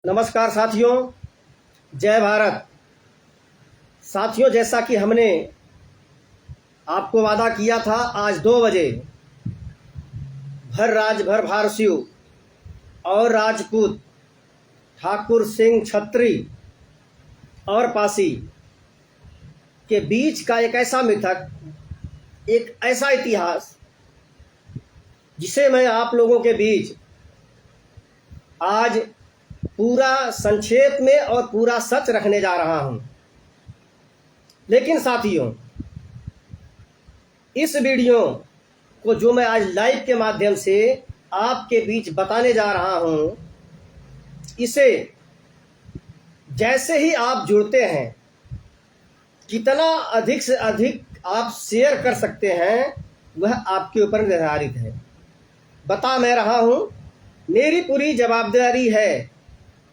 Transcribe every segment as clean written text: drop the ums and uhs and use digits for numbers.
नमस्कार साथियों, जय भारत। साथियों, जैसा कि हमने आपको वादा किया था, आज 2 बजे भर भारसियों और राजपूत, ठाकुर, सिंह, छत्री और पासी के बीच का एक ऐसा मिथक, एक ऐसा इतिहास जिसे मैं आप लोगों के बीच आज पूरा संक्षेप में और पूरा सच रखने जा रहा हूं। लेकिन साथियों, इस वीडियो को जो मैं आज लाइव के माध्यम से आपके बीच बताने जा रहा हूं, इसे जैसे ही आप जुड़ते हैं, कितना अधिक से अधिक आप शेयर कर सकते हैं, वह आपके ऊपर निर्धारित है। बता मैं रहा हूं, मेरी पूरी जवाबदारी है।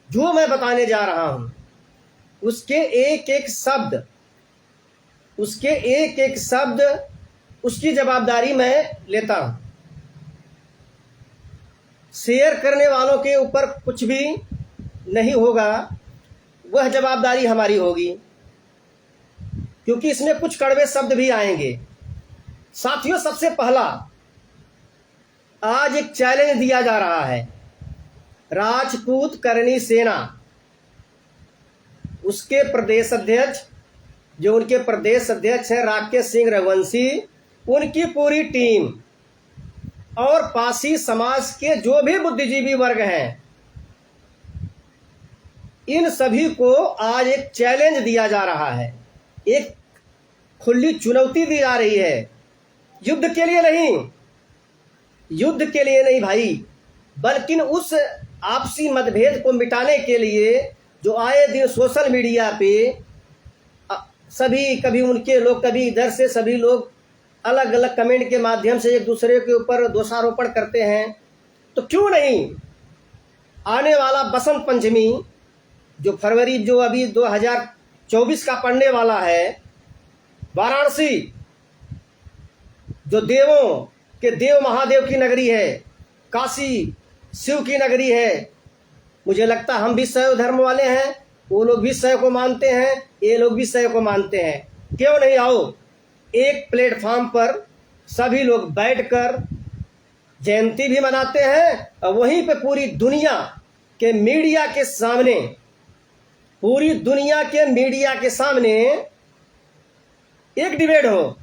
जो मैं बताने जा रहा हूं, उसके एक एक शब्द उसकी जवाबदारी मैं लेता हूं। शेयर करने वालों के ऊपर कुछ भी नहीं होगा, वह जवाबदारी हमारी होगी, क्योंकि इसमें कुछ कड़वे शब्द भी आएंगे। साथियों, सबसे पहला आज एक चैलेंज दिया जा रहा है। राजपूत करणी सेना, उसके प्रदेश अध्यक्ष, जो उनके प्रदेश अध्यक्ष हैं राकेश सिंह रघुवंशी, उनकी पूरी टीम और पासी समाज के जो भी बुद्धिजीवी वर्ग हैं, इन सभी को आज एक चैलेंज दिया जा रहा है, एक खुली चुनौती दी जा रही है। युद्ध के लिए नहीं भाई, बल्कि उस आपसी मतभेद को मिटाने के लिए जो आए दिन सोशल मीडिया पे सभी, कभी उनके लोग, कभी इधर से सभी लोग अलग अलग कमेंट के माध्यम से एक दूसरे के ऊपर दोषारोपण करते हैं। तो क्यों नहीं आने वाला बसंत पंचमी, जो फरवरी, जो अभी 2024 का पड़ने वाला है, वाराणसी जो देवों के देव महादेव की नगरी है, काशी शिव की नगरी है। मुझे लगता हम भी शैव धर्म वाले हैं, वो लोग भी शैव को मानते हैं, ये लोग भी शैव को मानते हैं। क्यों नहीं आओ, एक प्लेटफॉर्म पर सभी लोग बैठकर जयंती भी मनाते हैं और वहीं पे पूरी दुनिया के मीडिया के सामने एक डिबेट हो।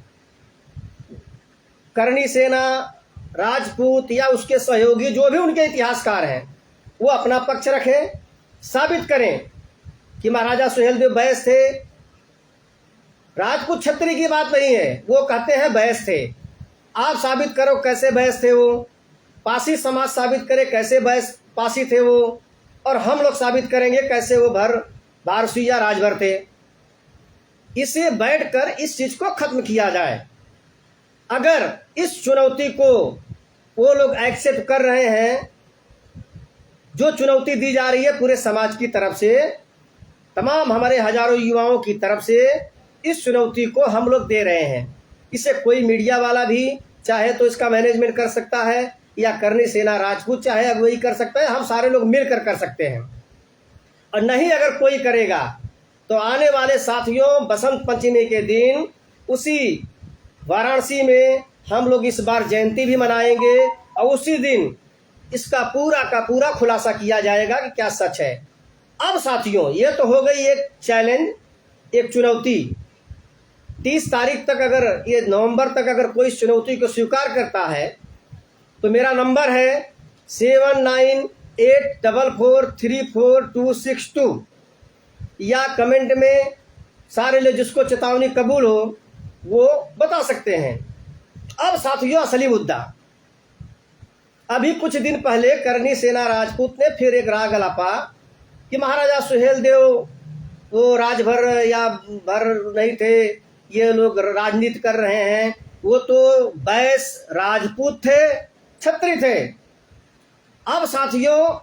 करणी सेना, राजपूत या उसके सहयोगी जो भी उनके इतिहासकार हैं, वो अपना पक्ष रखें, साबित करें कि महाराजा सुहेलदेव बैस थे। राजपूत छत्री की बात नहीं है, वो कहते हैं बैस थे। आप साबित करो कैसे बैस थे वो, पासी समाज साबित करे कैसे बैस पासी थे वो, और हम लोग साबित करेंगे कैसे वो भारसी या राजभर थे। इसे बैठकर इस चीज को खत्म किया जाए। अगर इस चुनौती को वो लोग एक्सेप्ट कर रहे हैं, जो चुनौती दी जा रही है पूरे समाज की तरफ से, तमाम हमारे हजारों युवाओं की तरफ से, इस चुनौती को हम लोग दे रहे हैं। इसे कोई मीडिया वाला भी चाहे तो इसका मैनेजमेंट कर सकता है, या करणी सेना राजपूत चाहे अगुवाई कर सकता है, हम सारे लोग मिलकर कर सकते हैं। और नहीं अगर कोई करेगा तो आने वाले साथियों, बसंत पंचमी के दिन उसी वाराणसी में हम लोग इस बार जयंती भी मनाएंगे, और उसी दिन इसका पूरा का पूरा खुलासा किया जाएगा कि क्या सच है। अब साथियों, ये तो हो गई एक चैलेंज, एक चुनौती। 30 तारीख तक, अगर ये नवंबर तक अगर कोई इस चुनौती को स्वीकार करता है, तो मेरा नंबर है 7984434262, या कमेंट में सारे लोग जिसको चेतावनी कबूल हो वो बता सकते हैं। अब साथियों, असली मुद्दा, अभी कुछ दिन पहले करणी सेना राजपूत ने फिर एक राग अलापा कि महाराजा सुहेलदेव वो राजभर या भर नहीं थे, ये लोग राजनीति कर रहे हैं, वो तो बैस राजपूत थे, छत्री थे। अब साथियों,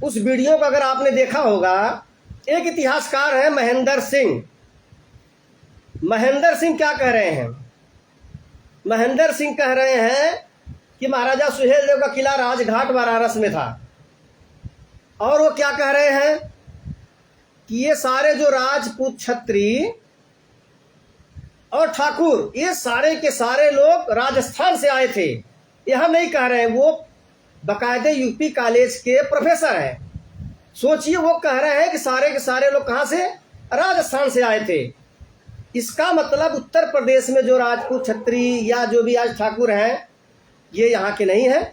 उस वीडियो को अगर आपने देखा होगा, एक इतिहासकार है महेंद्र सिंह क्या कह रहे हैं? महेंद्र सिंह कह रहे हैं कि महाराजा सुहेलदेव का किला राजघाट वाराणसी में था, और वो क्या कह रहे हैं कि ये सारे जो राजपूत, क्षत्रिय और ठाकुर, ये सारे के सारे लोग राजस्थान से आए थे। ये हम नहीं कह रहे हैं, वो बाकायदे यूपी कॉलेज के प्रोफेसर हैं। सोचिए, वो कह रहे हैं कि सारे के सारे लोग कहाँ से? राजस्थान से आए थे। इसका मतलब उत्तर प्रदेश में जो राजपूत, क्षत्रिय या जो भी आज ठाकुर हैं, ये यहाँ के नहीं हैं।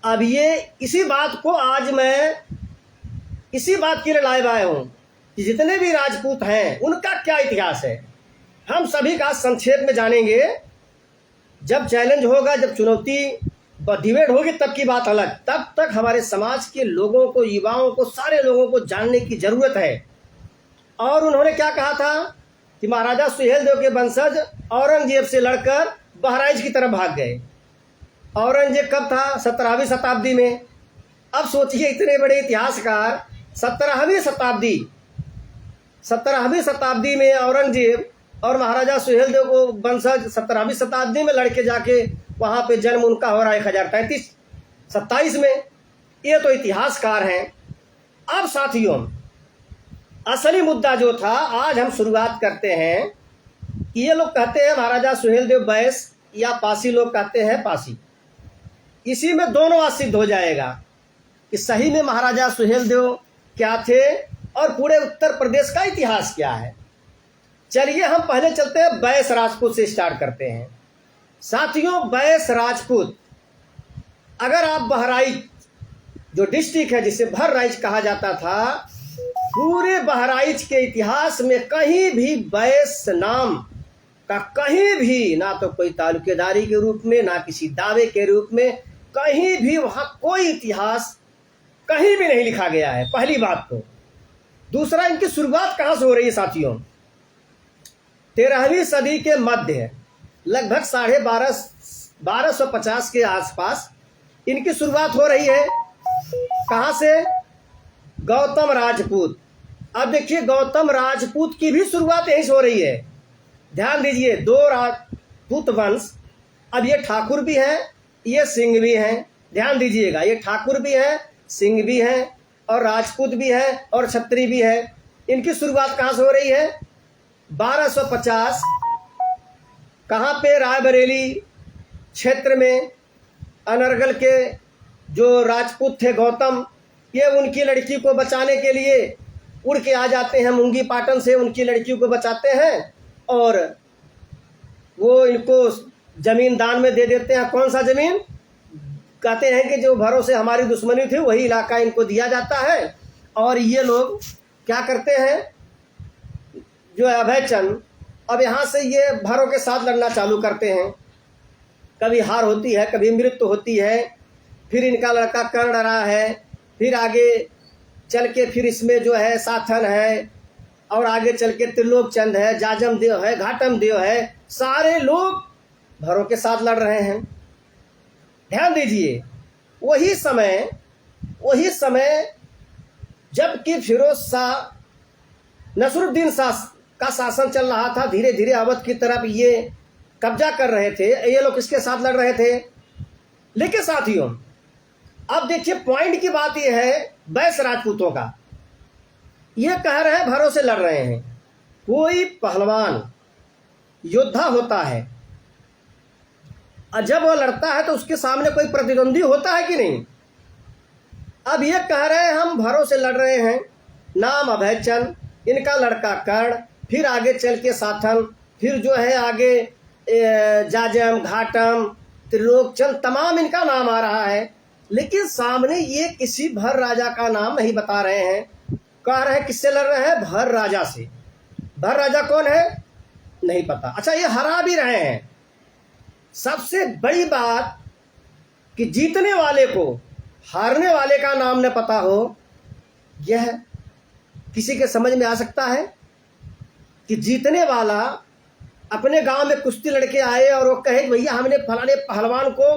अब ये इसी बात को आज मैं इसी बात के लिए लाए आया हूँ कि जितने भी राजपूत हैं उनका क्या इतिहास है, हम सभी का संक्षेप में जानेंगे। जब चैलेंज होगा, जब चुनौती डिबेट होगी, तब की बात अलग। तब तक हमारे समाज के लोगों को, युवाओं को, सारे लोगों को जानने की जरूरत है। और उन्होंने क्या कहा था कि महाराजा सुहेलदेव के वंशज औरंगजेब से लड़कर बहराइच की तरफ भाग गए। औरंगजेब कब था? 17वीं शताब्दी में। अब सोचिए, इतने बड़े इतिहासकार 17वीं शताब्दी में औरंगजेब और महाराजा सुहेलदेव को वंशज 17वीं शताब्दी में लड़के जाके वहाँ पे जन्म उनका हो रहा है 1033-27 में। ये तो इतिहासकार हैं। अब साथियों, असली मुद्दा जो था, आज हम शुरुआत करते हैं कि ये लोग कहते हैं महाराजा सुहेलदेव बैस, या पासी लोग कहते हैं पासी। इसी में दोनों आज सिद्ध हो जाएगा कि सही में महाराजा सुहेलदेव क्या थे और पूरे उत्तर प्रदेश का इतिहास क्या है। चलिए हम पहले चलते हैं, बैस राजपूत से स्टार्ट करते हैं। साथियों, बैस राजपूत, अगर आप बहराइच जो डिस्ट्रिक्ट है, जिसे बहराइच कहा जाता था, पूरे बहराइच के इतिहास में कहीं भी बैस नाम का कहीं भी ना तो कोई तालुकेदारी के रूप में, ना किसी दावे के रूप में, कहीं भी वहां कोई इतिहास कहीं भी नहीं लिखा गया है, पहली बात तो। दूसरा, इनकी शुरुआत कहां से हो रही है साथियों? 13वीं सदी के मध्य, लगभग 1250 के आसपास इनकी शुरुआत हो रही है। कहां से? गौतम राजपूत। अब देखिए, गौतम राजपूत की भी शुरुआत यहीं से हो रही है। ध्यान दीजिए, दो राजपूत वंश। अब ये ठाकुर भी हैं, ये सिंह भी हैं। ध्यान दीजिएगा, ये ठाकुर भी हैं, सिंह भी हैं, और राजपूत भी हैं, और क्षत्रिय भी है। इनकी शुरुआत कहाँ से हो रही है? 1250। कहाँ पे? रायबरेली क्षेत्र में। अनर्गल के जो राजपूत थे गौतम, ये उनकी लड़की को बचाने के लिए उड़ के आ जाते हैं मुंगी पाटन से, उनकी लड़की को बचाते हैं और वो इनको जमीन दान में दे देते हैं। कौन सा जमीन? कहते हैं कि जो भरों से हमारी दुश्मनी थी वही इलाका इनको दिया जाता है। और ये लोग क्या करते हैं, जो है अभय चंद, अब यहाँ से ये भरों के साथ लड़ना चालू करते हैं। कभी हार होती है, कभी मृत्यु होती है। फिर इनका लड़का कर्ण रहा है, फिर आगे चल के फिर इसमें जो है साथन है, और आगे चल के त्रिलोक चंद है, जाजम देव है, घाटम देव है। सारे लोग भरों के साथ लड़ रहे हैं। ध्यान दीजिए, वही समय जबकि फिरोज शाह, नसरुद्दीन शाह का शासन चल रहा था, धीरे धीरे अवध की तरफ ये कब्जा कर रहे थे, ये लोग किसके साथ लड़ रहे थे? लेकिन साथियों, अब देखिए, पॉइंट की बात यह है बैस राजपूतों का। ये कह रहे हैं भरों से लड़ रहे हैं। कोई पहलवान योद्धा होता है, और जब वो लड़ता है तो उसके सामने कोई प्रतिद्वंदी होता है कि नहीं? अब ये कह रहे हैं हम भरों से लड़ रहे हैं। नाम अभय चंद, इनका लड़का कर्ण, फिर आगे चल के साथन, फिर जो है आगे जाजम, घाटम, त्रिलोक चंद, तमाम इनका नाम आ रहा है। लेकिन सामने ये किसी भर राजा का नाम नहीं बता रहे हैं। कह रहे हैं किससे लड़ रहे हैं? भर राजा से। भर राजा कौन है? नहीं पता। अच्छा, ये हरा भी रहे हैं। सबसे बड़ी बात कि जीतने वाले को हारने वाले का नाम न पता हो, यह किसी के समझ में आ सकता है? कि जीतने वाला अपने गांव में कुश्ती लड़के आए और वो कहे भैया हमने फलाने पहलवान को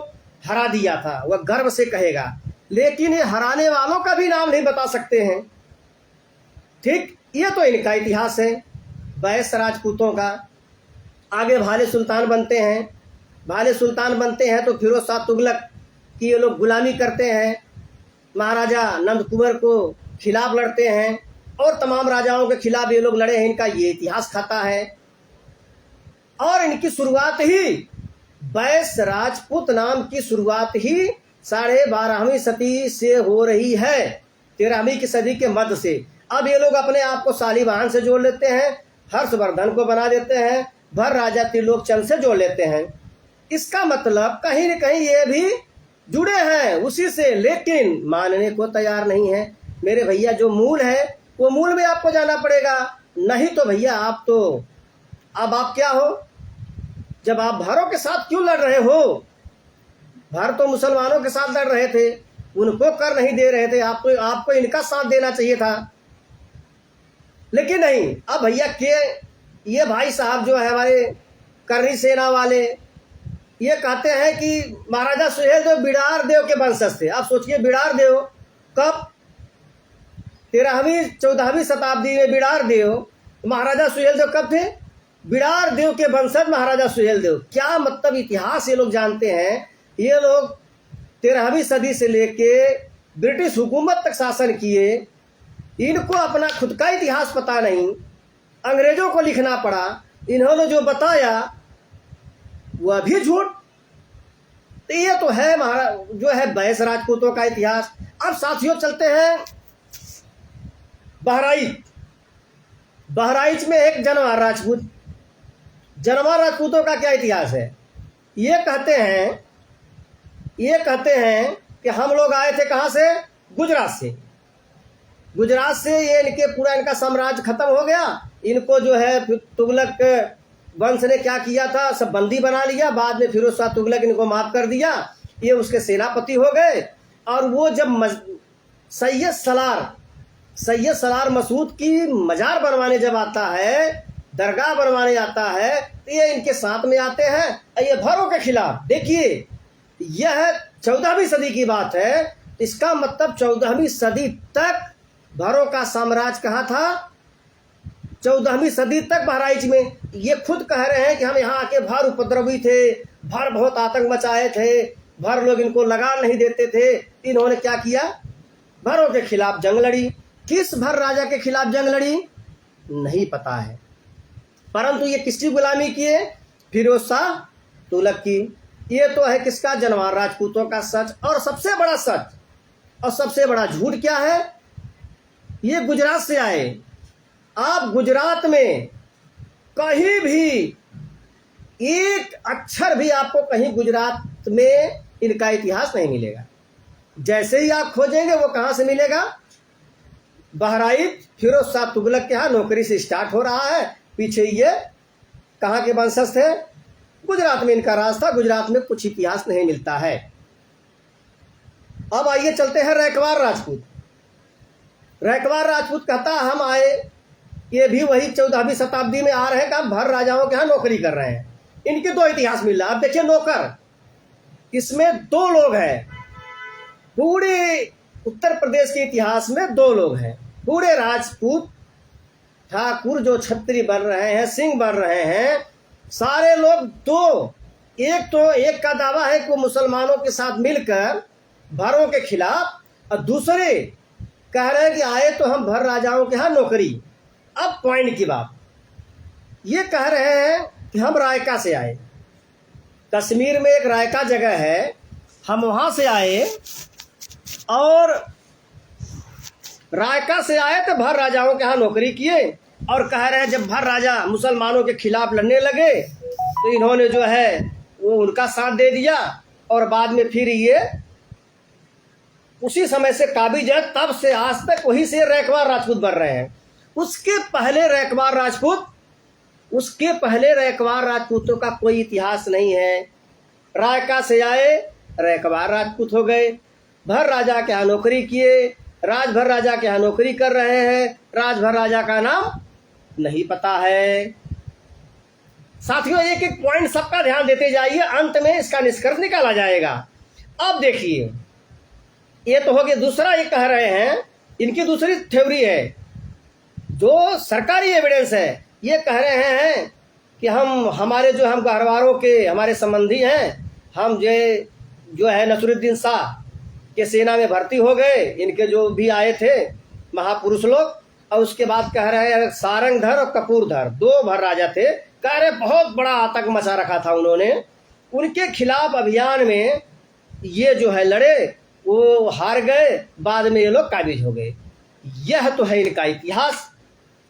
हरा दिया था, वह गर्व से कहेगा। लेकिन ये हराने वालों का भी नाम नहीं बता सकते हैं। ठीक, ये तो इनका इतिहास है बैस राजपूतों का। आगे भाले सुल्तान बनते हैं। भाले सुल्तान बनते हैं तो फिरोज शाह तुगलक की ये लोग गुलामी करते हैं। महाराजा नंद कुंवर को खिलाफ लड़ते हैं और तमाम राजाओं के खिलाफ ये लोग लड़े हैं, इनका ये इतिहास खाता है। और इनकी शुरुआत ही बैस राजपूत नाम की शुरुआत ही 12.5वीं सदी से हो रही है, 13वीं की सदी के मध्य से। अब ये लोग अपने आप को शालिवाहन से जोड़ लेते हैं, हर्षवर्धन को बना देते हैं, भर राजा त्रिलोकचंद से जोड़ लेते हैं। इसका मतलब कहीं न कहीं ये भी जुड़े हैं उसी से, लेकिन मानने को तैयार नहीं है। मेरे भैया जो मूल है वो मूल में आपको जाना पड़ेगा, नहीं तो भैया आप तो अब आप क्या हो, जब आप भारों के साथ क्यों लड़ रहे हो? भार तो मुसलमानों के साथ लड़ रहे थे, उनको कर नहीं दे रहे थे, आपको इनका साथ देना चाहिए था, लेकिन नहीं। अब भैया के ये भाई साहब जो है हमारे करनी सेना वाले, ये कहते हैं कि महाराजा सुहेल देव बिडार देव के वंशज थे। आप सोचिए, बिडार देव कब? 13वीं 14वीं शताब्दी में बिडार देव, महाराजा सुहेल देव कब थे? बिडार देव के वंशज महाराजा सुहेल देव। क्या मतलब इतिहास ये लोग जानते हैं। ये लोग 13वीं सदी से लेके ब्रिटिश हुकूमत तक शासन किए, इनको अपना खुद का इतिहास पता नहीं, अंग्रेजों को लिखना पड़ा। इन्होंने जो बताया वह भी झूठ। तो ये तो है जो है बैस राजपूतों का इतिहास। अब साथियों चलते हैं बहराइच। बहराइच में एक जनवार राजपूत। जनवार राजपूतों का क्या इतिहास है? ये कहते हैं कि हम लोग आए थे कहाँ से? गुजरात से। गुजरात से ये इनके पूरा इनका साम्राज्य खत्म हो गया। इनको जो है तुगलक वंश ने क्या किया था, सब बंदी बना लिया। बाद में फिरोज शाह तुगलक इनको माफ कर दिया, ये उसके सेनापति हो गए। और वो जब सैयद सलार मसूद की मजार बनवाने जब आता है, दरगाह बनवाने आता है, तो ये इनके साथ में आते हैं। ये भारों के खिलाफ, देखिए यह 14वीं सदी की बात है। इसका मतलब 14वीं सदी तक भारों का साम्राज्य कहाँ था? 14वीं सदी तक बहराइच में। ये खुद कह रहे हैं कि हम यहाँ आके भार उपद्रवी थे, भार बहुत आतंक मचाए थे, भार लोग इनको लगा नहीं देते थे। इन्होंने क्या किया? भारों के खिलाफ जंग लड़ी। किस भर राजा के खिलाफ जंग लड़ी नहीं पता है, परंतु ये किसकी गुलामी किए? फिरोज शाह तुगलक की। ये तो है किसका? जनवार राजपूतों का सच। और सबसे बड़ा सच और सबसे बड़ा झूठ क्या है? ये गुजरात से आए। आप गुजरात में कहीं भी एक अक्षर भी आपको कहीं गुजरात में इनका इतिहास नहीं मिलेगा। जैसे ही आप खोजेंगे वो कहाँ से मिलेगा? बहराइच फिरोज शाह तुगलक के यहाँ नौकरी से स्टार्ट हो रहा है। पीछे ये कहाँ के वंशज थे? गुजरात में इनका राज था। गुजरात में कुछ इतिहास नहीं मिलता है। अब आइए चलते हैं रैकवार राजपूत। रैकवार राजपूत कहता हम आए, ये भी वही 14वीं शताब्दी में आ रहे हैं, कि भर राजाओं के यहाँ नौकरी कर रहे हैं। इनके दो इतिहास मिल रहा है। अब देखिए नौकर, इसमें 2 लोग हैं। पूरे उत्तर प्रदेश के इतिहास में 2 लोग हैं। पूरे राजपूत ठाकुर जो छत्री बन रहे हैं, सिंह बन रहे हैं, सारे लोग 2। एक का दावा है कि वो मुसलमानों के साथ मिलकर भारों के खिलाफ, और दूसरे कह रहे हैं कि आए तो हम भर राजाओं के यहाँ नौकरी। अब पॉइंट की बात, ये कह रहे हैं कि हम रायका से आए। कश्मीर में एक रायका जगह है, हम वहाँ से आए और रायका से आए तो भर राजाओं के यहाँ नौकरी किए। और कह रहे हैं जब भर राजा मुसलमानों के खिलाफ लड़ने लगे तो इन्होंने जो है वो उनका साथ दे दिया। और बाद में फिर ये उसी समय से काबिज है, तब से आज तक वही से रैकवार राजपूत बन रहे हैं। उसके पहले रैकवार राजपूतों का कोई इतिहास नहीं है। रायका से आए, रैकवार राजपूत हो गए, भर राजा के यहाँ नौकरी किए, राजभर राजा के यहाँ नौकरी कर रहे हैं। राजभर राजा का नाम नहीं पता है। साथियों एक एक पॉइंट सबका ध्यान देते जाइए, अंत में इसका निष्कर्ष निकाला जाएगा। अब देखिए, ये तो हो गया। दूसरा ये कह रहे हैं, इनकी दूसरी थ्योरी है जो सरकारी एविडेंस है। ये कह रहे हैं कि हम गहरवारों के हमारे संबंधी हैं, हम जो है नसरुद्दीन शाह के सेना में भर्ती हो गए, इनके जो भी आए थे महापुरुष लोग। और उसके बाद कह रहे हैं सारंगधर और कपूरधर 2 भर राजा थे, कह रहे बहुत बड़ा आतंक मचा रखा था उन्होंने। उनके खिलाफ अभियान में ये जो है लड़े, वो हार गए, बाद में ये लोग काबिज हो गए। यह तो है इनका इतिहास।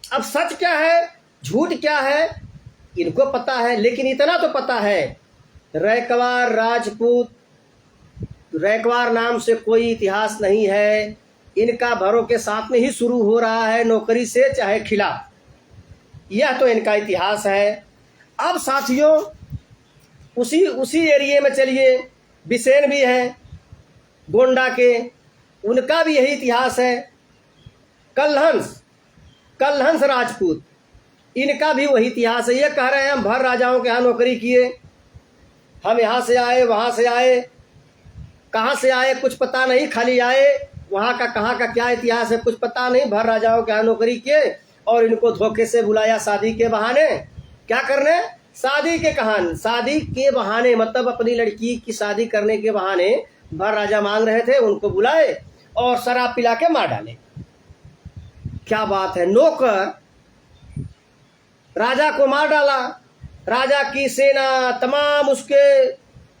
अब सच क्या है झूठ क्या है इनको पता है, लेकिन इतना तो पता है रैकवार राजपूत, रैकवार नाम से कोई इतिहास नहीं है। इनका भरों के साथ में ही शुरू हो रहा है, नौकरी से चाहे खिलाफ। यह तो इनका इतिहास है। अब साथियों उसी एरिए में चलिए, बिसेन भी हैं गोंडा के, उनका भी यही इतिहास है। कलहंस राजपूत, इनका भी वही इतिहास है। ये कह रहे हैं हम भर राजाओं के यहाँ नौकरी किए, हम यहाँ से आए वहाँ से आए, कहाँ से आए कुछ पता नहीं, खाली आए, वहाँ का कहाँ का क्या इतिहास है कुछ पता नहीं। भर राजाओं के यहाँ नौकरी किए और इनको धोखे से बुलाया शादी के बहाने। क्या करने? शादी के बहाने, मतलब अपनी लड़की की शादी करने के बहाने भर राजा मांग रहे थे, उनको बुलाए और शराब पिला के मार डाले। क्या बात है, नौकर राजा को मार डाला, राजा की सेना तमाम उसके,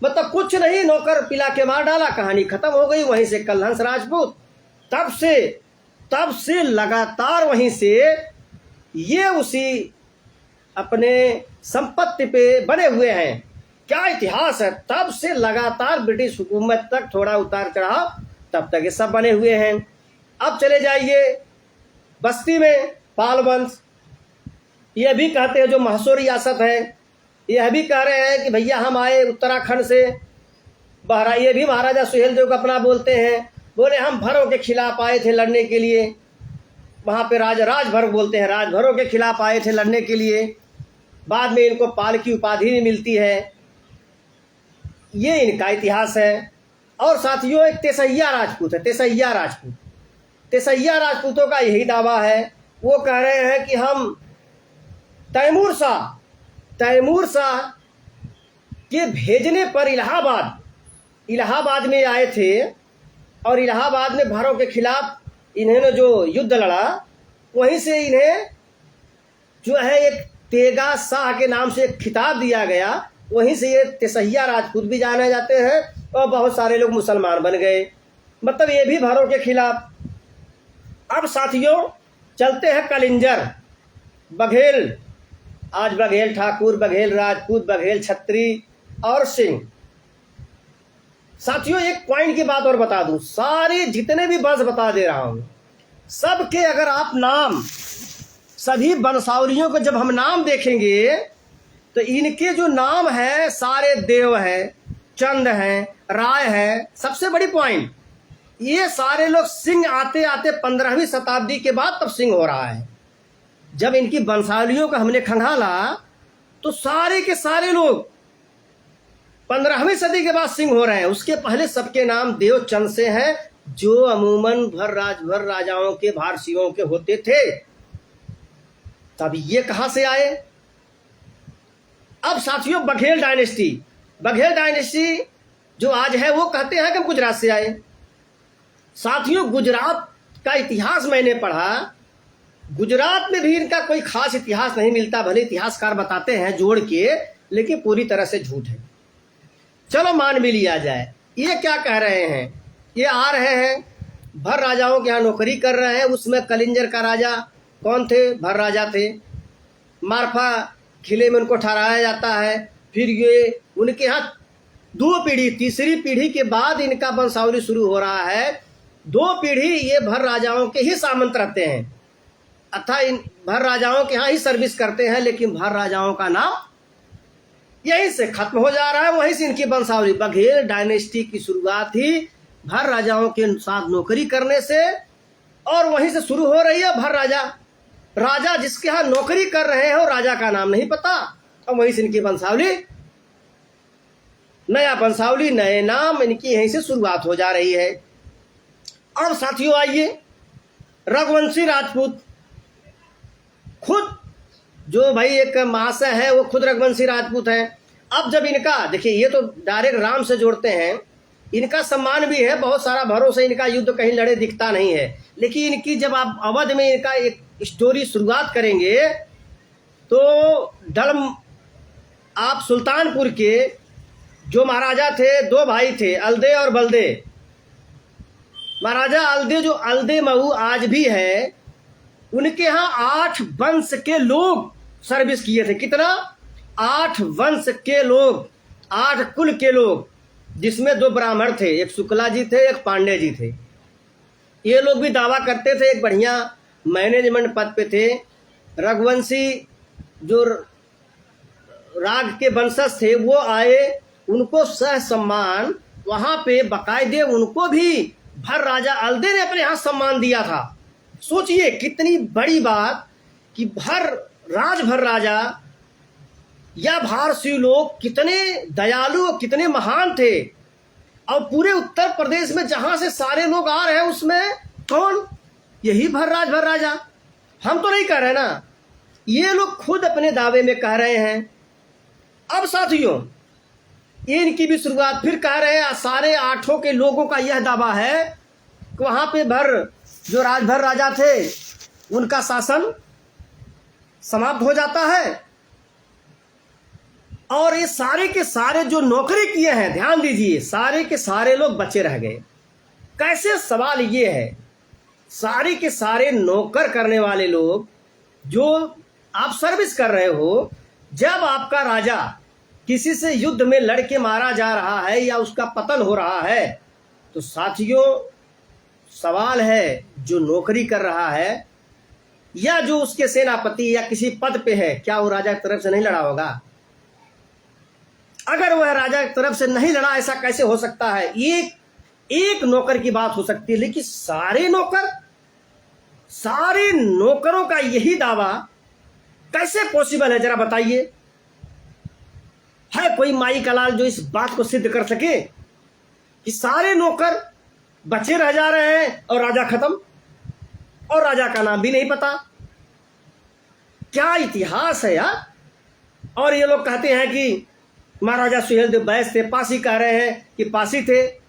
मतलब कुछ नहीं, नौकर पिला के मार डाला, कहानी खत्म हो गई। वहीं से कलहंस राजपूत तब से लगातार वहीं से ये उसी अपने संपत्ति पे बने हुए हैं। क्या इतिहास है, तब से लगातार ब्रिटिश हुकूमत तक थोड़ा उतार चढ़ाव, तब तक ये सब बने हुए हैं। अब चले जाइए बस्ती में, पाल वंश, ये भी कहते हैं जो महसो रियासत है, यह भी कह रहे हैं कि भैया हम आए उत्तराखंड से, ये भी महाराजा सुहेल देव को अपना बोलते हैं, बोले हम भरों के खिलाफ आए थे लड़ने के लिए। वहाँ पे राजभर बोलते हैं, राजभरों के खिलाफ आए थे लड़ने के लिए। बाद में इनको पाल की उपाधि भी मिलती है। ये इनका इतिहास है। और साथियों एक तेसैया राजपूत है, तेसैया राजपूतों का यही दावा है। वो कह रहे हैं कि हम तैमूर शाह के भेजने पर इलाहाबाद में आए थे और इलाहाबाद में भरों के खिलाफ इन्होंने जो युद्ध लड़ा, वहीं से इन्हें जो है एक तेगा शाह के नाम से एक खिताब दिया गया। वहीं से ये तेसैया राजपूत भी जाने जाते हैं और बहुत सारे लोग मुसलमान बन गए, मतलब ये भी भरों के खिलाफ। अब साथियों चलते हैं कलिंजर, बघेल, आज बघेल ठाकुर, बघेल राजपूत, बघेल छत्री और सिंह। साथियों एक पॉइंट की बात और बता दूं, सारे जितने भी वंश बता दे रहा हूं, सबके अगर आप नाम, सभी वंशावलियों को जब हम नाम देखेंगे तो इनके जो नाम है सारे देव है, चंद है, राय है। सबसे बड़ी पॉइंट, ये सारे लोग सिंह आते आते 15वीं शताब्दी के बाद तब सिंह हो रहा है। जब इनकी वंशावलियों का हमने खंगाला तो सारे के सारे लोग 15वीं सदी के बाद सिंह हो रहे हैं। उसके पहले सबके नाम देव चंद से हैं, जो अमूमन भर राजाओं के, भारसियों के होते थे। तब ये कहां से आए? अब साथियों बघेल डायनेस्टी जो आज है, वो कहते हैं कि हम गुजरात से आए। साथियों गुजरात का इतिहास मैंने पढ़ा, गुजरात में भी इनका कोई खास इतिहास नहीं मिलता। भले इतिहासकार बताते हैं जोड़ के, लेकिन पूरी तरह से झूठ है। चलो मान भी लिया जाए। ये क्या कह रहे हैं, ये आ रहे हैं भर राजाओं के यहाँ नौकरी कर रहे हैं। उसमें कलिंजर का राजा कौन थे? भर राजा थे। मारफा किले में उनको ठहराया जाता है। फिर ये उनके यहाँ 2 पीढ़ी, तीसरी पीढ़ी के बाद इनका वंशावली शुरू हो रहा है। 2 पीढ़ी ये भर राजाओं के ही सामंत रहते हैं, अतः इन भर राजाओं के यहाँ ही सर्विस करते हैं। लेकिन भर राजाओं का नाम यहीं से खत्म हो जा रहा है, वहीं से इनकी वंशावली। बघेल डायनेस्टी की शुरुआत ही भर राजाओं के साथ नौकरी करने से, और वहीं से शुरू हो रही है। भर राजा जिसके यहाँ नौकरी कर रहे हैं और राजा का नाम नहीं पता, और वहीं से इनकी वंशावली, नया वंशावली, नए नाम, इनकी यहीं से शुरुआत हो जा रही है। अब साथियों आइए, रघुवंशी राजपूत, खुद जो भाई एक महाशय है वो खुद रघुवंशी राजपूत हैं। अब जब इनका देखिए, ये तो डायरेक्ट राम से जोड़ते हैं, इनका सम्मान भी है, बहुत सारा भरों से इनका युद्ध कहीं लड़े दिखता नहीं है। लेकिन इनकी जब आप अवध में इनका एक स्टोरी शुरुआत करेंगे तो डल आप सुल्तानपुर के जो महाराजा थे, दो भाई थे, अलदे और बलदे। महाराजा अलदे जो अलदे महू आज भी है, उनके यहाँ 8 वंश के लोग सर्विस किए थे। कितना? 8 वंश के लोग, 8 कुल के लोग, जिसमें 2 ब्राह्मण थे, एक शुक्ला जी थे, एक पांडे जी थे। ये लोग भी दावा करते थे, एक बढ़िया मैनेजमेंट पद पे थे। रघुवंशी जो राग के वंशज थे वो आए, उनको सह सम्मान वहां पे बकायदे उनको भी भर राजा अलदे ने अपने यहाँ सम्मान दिया था। सोचिए कितनी बड़ी बात कि भर राजा या भारसी लोग कितने दयालु, कितने महान थे। और पूरे उत्तर प्रदेश में जहां से सारे लोग आ रहे हैं उसमें कौन? यही भर राजा। हम तो नहीं कह रहे ना, ये लोग खुद अपने दावे में कह रहे हैं। अब साथियों, इनकी भी शुरुआत फिर कह रहे हैं, सारे 8 के लोगों का यह दावा है कि वहां पे जो राजभर राजा थे उनका शासन समाप्त हो जाता है और ये सारे के सारे जो नौकरी किए हैं, ध्यान दीजिए, सारे के सारे लोग बचे रह गए। कैसे? सवाल ये है, सारे के सारे नौकर करने वाले लोग, जो आप सर्विस कर रहे हो, जब आपका राजा किसी से युद्ध में लड़के मारा जा रहा है या उसका पतन हो रहा है, तो साथियों सवाल है, जो नौकरी कर रहा है या जो उसके सेनापति या किसी पद पे है, क्या वो राजा की तरफ से नहीं लड़ा होगा? अगर वह राजा की तरफ से नहीं लड़ा, ऐसा कैसे हो सकता है? एक नौकर की बात हो सकती है, लेकिन सारे नौकरों का यही दावा कैसे पॉसिबल है? जरा बताइए, है कोई माई का लाल जो इस बात को सिद्ध कर सके कि सारे नौकर बचे रह जा रहे हैं और राजा खत्म, और राजा का नाम भी नहीं पता? क्या इतिहास है यार। और ये लोग कहते हैं कि महाराजा सुहेलदेव बैस थे, पासी कह रहे हैं कि पासी थे।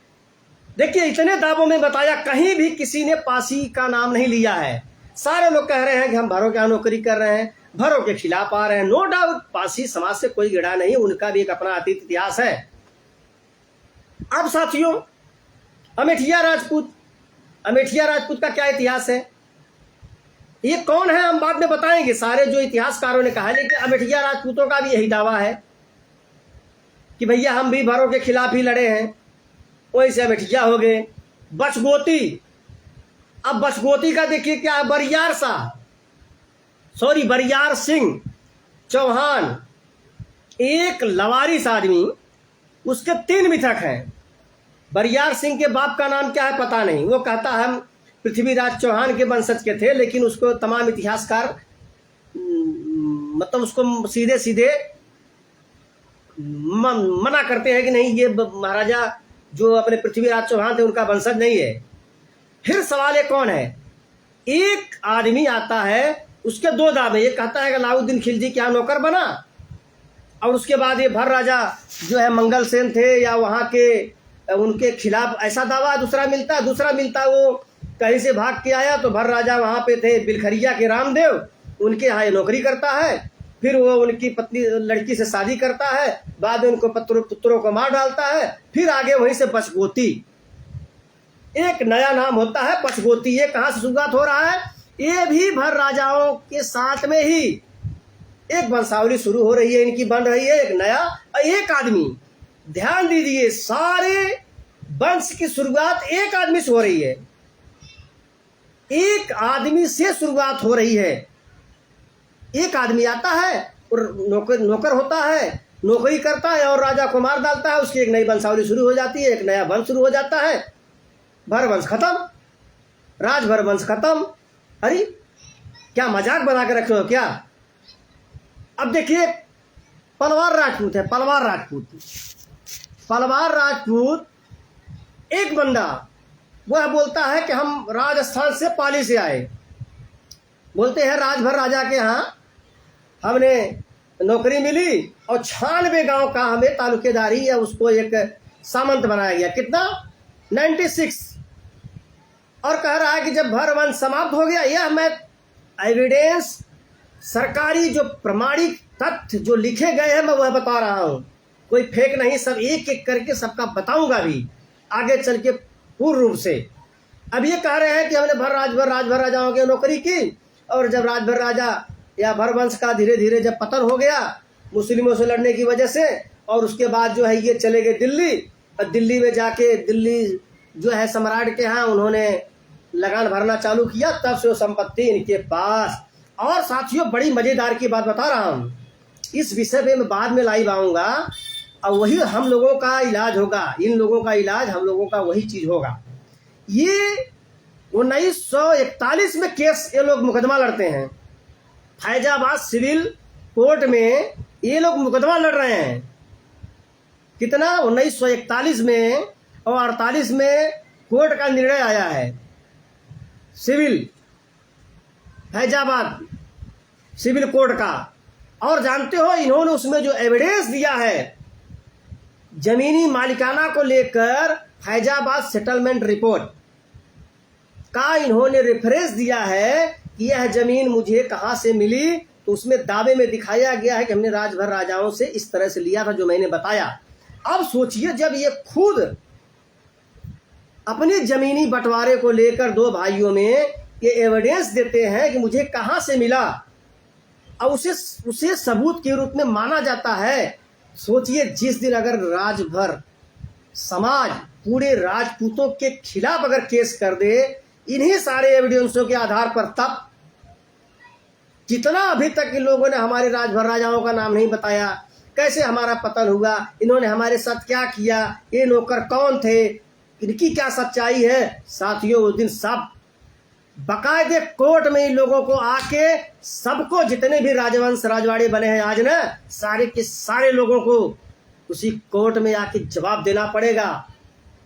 देखिए, इतने दावों में बताया, कहीं भी किसी ने पासी का नाम नहीं लिया है। सारे लोग कह रहे हैं कि हम भरों के यहाँ नौकरी कर रहे हैं, भरों के खिलाफ आ रहे हैं। नो डाउट, पासी समाज से कोई गिड़ा नहीं, उनका भी एक अपना अतीत इतिहास है। अब साथियों, अमेठिया राजपूत का क्या इतिहास है? ये कौन है हम बाद में बताएंगे, सारे जो इतिहासकारों ने कहा। लेकिन अमेठिया राजपूतों का भी यही दावा है कि भैया हम भी भरों के खिलाफ ही लड़े हैं, वहीं से अमेठिया हो गए। बचगोती, अब बचगोती का देखिए क्या है, बरियार सिंह चौहान, एक लवारिस आदमी, उसके 3 मिथक हैं। बरियार सिंह के बाप का नाम क्या है पता नहीं, वो कहता है हम पृथ्वीराज चौहान के वंशज के थे, लेकिन उसको तमाम इतिहासकार मतलब उसको सीधे सीधे मना करते हैं कि नहीं, ये महाराजा जो अपने पृथ्वीराज चौहान थे उनका वंशज नहीं है। फिर सवाल ये कौन है? एक आदमी आता है, उसके 2 दावे, ये कहता है कि अलाउद्दीन खिलजी क्या नौकर बना, और उसके बाद ये भर राजा जो है मंगल सेन थे या वहाँ के उनके खिलाफ ऐसा दावा दूसरा मिलता वो कहीं से भाग के आया, तो भर राजा वहाँ पे थे बिलखरिया के रामदेव, उनके यहाँ ये नौकरी करता है। फिर वो उनकी पत्नी लड़की से शादी करता है, बाद में उनको पुत्रों को मार डालता है। फिर आगे वहीं से बचगोती, एक नया नाम होता है बचगोती। ये कहाँ से शुरुआत हो रहा है? ये भी भर राजाओं के साथ में ही एक वंशावली शुरू हो रही है, इनकी बन रही है एक नया। एक आदमी, ध्यान दीजिए, सारे वंश की शुरुआत एक आदमी से हो रही है, एक आदमी से शुरुआत हो रही है। एक आदमी आता है और नौकर होता है, नौकरी करता है और राजा को मार डालता है, उसकी एक नई वंशावली शुरू हो जाती है, एक नया वंश शुरू हो जाता है। भर वंश खत्म, राजभर वंश खत्म। अरे क्या मजाक बना के रखे हो क्या? अब देखिए, पलवार राजपूत है, पलवार राजपूत एक बंदा, वह बोलता है कि हम राजस्थान से पाली से आए, बोलते हैं राजभर राजा के यहाँ हमने नौकरी मिली और 96 गांव का हमें तालुकेदारी या उसको एक सामंत बनाया गया। कितना? 96। और कह रहा है कि जब भरवंश समाप्त हो गया, यह मैं एविडेंस, सरकारी जो प्रमाणिक तथ्य जो लिखे गए हैं मैं वह बता रहा हूँ, कोई फेक नहीं, सब एक एक करके सबका बताऊंगा भी आगे चल के पूर्ण रूप से। अब ये कह रहे हैं कि हमने राजभर राजाओं की नौकरी की, और जब राजभर राजा या भरवंश का धीरे धीरे जब पतन हो गया मुस्लिमों से लड़ने की वजह से, और उसके बाद जो है ये चले गए दिल्ली, और दिल्ली में जाके दिल्ली जो है सम्राट के यहाँ उन्होंने लगान भरना चालू किया, तब से वो संपत्ति इनके पास। और साथियों बड़ी मज़ेदार की बात बता रहा हूँ, इस विषय पे मैं बाद में लाइव आऊँगा, और वही हम लोगों का इलाज होगा, इन लोगों का इलाज हम लोगों का वही चीज़ होगा। ये 1941 में केस ये लोग मुकदमा लड़ते हैं, फैजाबाद सिविल कोर्ट में ये लोग मुकदमा लड़ रहे हैं। कितना? 1941 में, और 48 में कोर्ट का निर्णय आया है, सिविल फैजाबाद सिविल कोर्ट का। और जानते हो इन्होंने उसमें जो एविडेंस दिया है जमीनी मालिकाना को लेकर, फैजाबाद सेटलमेंट रिपोर्ट का इन्होंने रेफरेंस दिया है कि यह जमीन मुझे कहां से मिली, तो उसमें दावे में दिखाया गया है कि हमने राजभर राजाओं से इस तरह से लिया था जो मैंने बताया। अब सोचिए जब ये खुद अपने जमीनी बंटवारे को लेकर दो भाइयों में ये एविडेंस देते हैं कि मुझे कहां से मिला, और उसे सबूत के रूप में माना जाता है। सोचिए जिस दिन अगर राजभर समाज पूरे राजपूतों के खिलाफ अगर केस कर दे इन्हीं सारे एविडेंसों के आधार पर, तब जितना अभी तक इन लोगों ने हमारे राजभर राजाओं का नाम नहीं बताया, कैसे हमारा पतन हुआ, इन्होंने हमारे साथ क्या किया, ये नौकर कौन थे, इनकी क्या सच्चाई है, साथियों उस दिन सब बकायदे कोर्ट में इन लोगों को आके सबको, जितने भी राजवंश राजवाड़े बने हैं आज ना, सारे के सारे लोगों को उसी कोर्ट में आके जवाब देना पड़ेगा,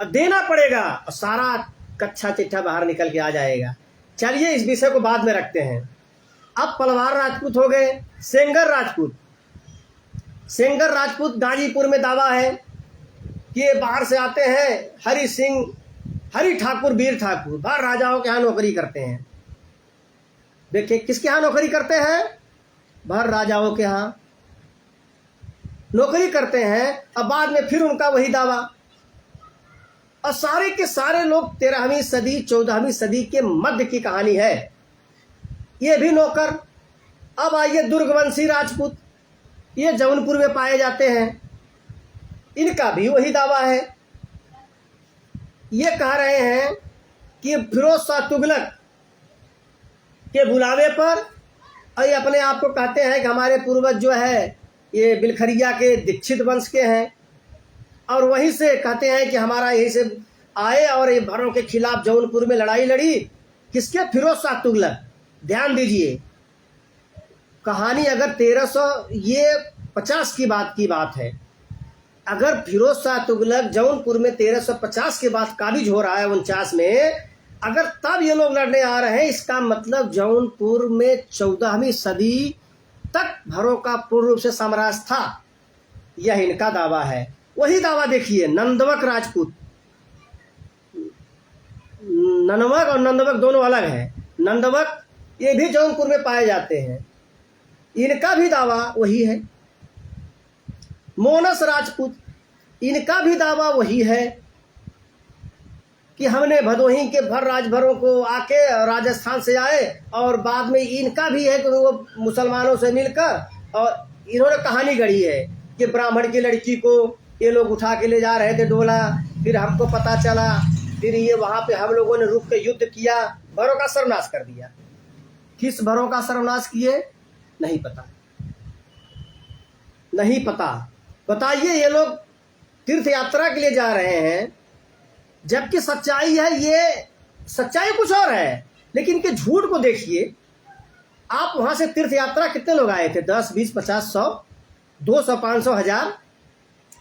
और सारा कच्चा चिट्ठा बाहर निकल के आ जाएगा। चलिए इस विषय को बाद में रखते हैं। अब पलवार राजपूत हो गए, सेंगर राजपूत गाजीपुर में दावा है कि ये बाहर से आते हैं, हरि ठाकुर वीर ठाकुर, बाहर राजाओं के यहाँ नौकरी करते हैं। देखिए किसके यहाँ नौकरी करते हैं? बाहर राजाओं के यहाँ नौकरी करते हैं। अब बाद में फिर उनका वही दावा, और सारे के सारे लोग 13वीं सदी 14वीं सदी के मध्य की कहानी है, ये भी नौकर। अब आइए दुर्गवंशी राजपूत, ये जौनपुर में पाए जाते हैं, इनका भी वही दावा है। ये कह रहे हैं कि फिरोज शाह तुगलक के बुलावे पर, और ये अपने आप को कहते हैं कि हमारे पूर्वज जो है ये बिलखरिया के दीक्षित वंश के हैं, और वहीं से कहते हैं कि हमारा यहीं से आए और ये भरों के खिलाफ जौनपुर में लड़ाई लड़ी। किसके? फिरोज शाह तुगलक। ध्यान दीजिए कहानी अगर 1350 की बात है, अगर फिरोज शाह तुगलक जौनपुर में 1350 के बाद काबिज हो रहा है 49 में, अगर तब ये लोग लड़ने आ रहे हैं, इसका मतलब जौनपुर में 14वीं सदी तक भरों का पूर्ण रूप से साम्राज्य था। यह इनका दावा है। वही दावा देखिए नंदवक राजपूत, ननवक और नंदवक दोनों अलग हैं। नंदवक ये भी जौनपुर में पाए जाते हैं, इनका भी दावा वही है। मोनस राजपूत, इनका भी दावा वही है कि हमने भदोही के राजभरों को आके राजस्थान से आए, और बाद में इनका भी है कि वो मुसलमानों से मिलकर और इन्होंने कहानी गढ़ी है कि ब्राह्मण की लड़की को ये लोग उठा के ले जा रहे थे डोला, फिर हमको पता चला, फिर ये वहाँ पे हम लोगों ने रुक के युद्ध किया, भरों का सर्वनाश कर दिया। किस भरों का सर्वनाश किए? नहीं पता। बताइए ये लोग तीर्थ यात्रा के लिए जा रहे हैं, जबकि सच्चाई है, ये सच्चाई कुछ और है, लेकिन इनके झूठ को देखिए। आप वहां से तीर्थ यात्रा कितने लोग आए थे? 10, 20, 50, 100, 200, 500, 1000।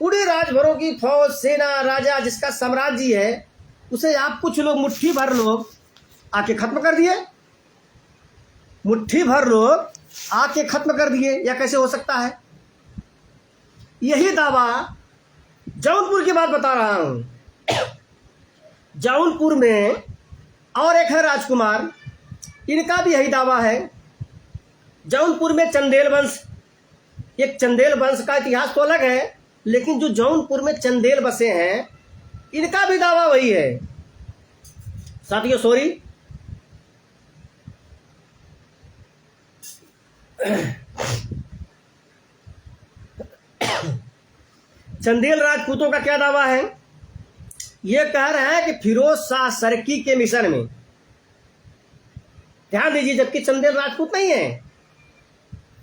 पूरे राजभरों की फौज, सेना, राजा जिसका साम्राज्य है, उसे आप कुछ लोग, मुट्ठी भर लोग आके खत्म कर दिए। मुट्ठी भर लोग आके खत्म कर दिए, या कैसे हो सकता है? यही दावा जौनपुर की बात बता रहा हूं। जौनपुर में और एक है राजकुमार, इनका भी यही दावा है। जौनपुर में चंदेल वंश, एक चंदेल वंश का इतिहास तो अलग है, लेकिन जो जौनपुर में चंदेल बसे हैं इनका भी दावा वही है साथियों। सॉरी, चंदेल राजपूतों का क्या दावा है? ये कह रहे हैं कि फिरोज शाह सरकी के मिशन में, ध्यान दीजिए, जबकि चंदेल राजपूत नहीं है,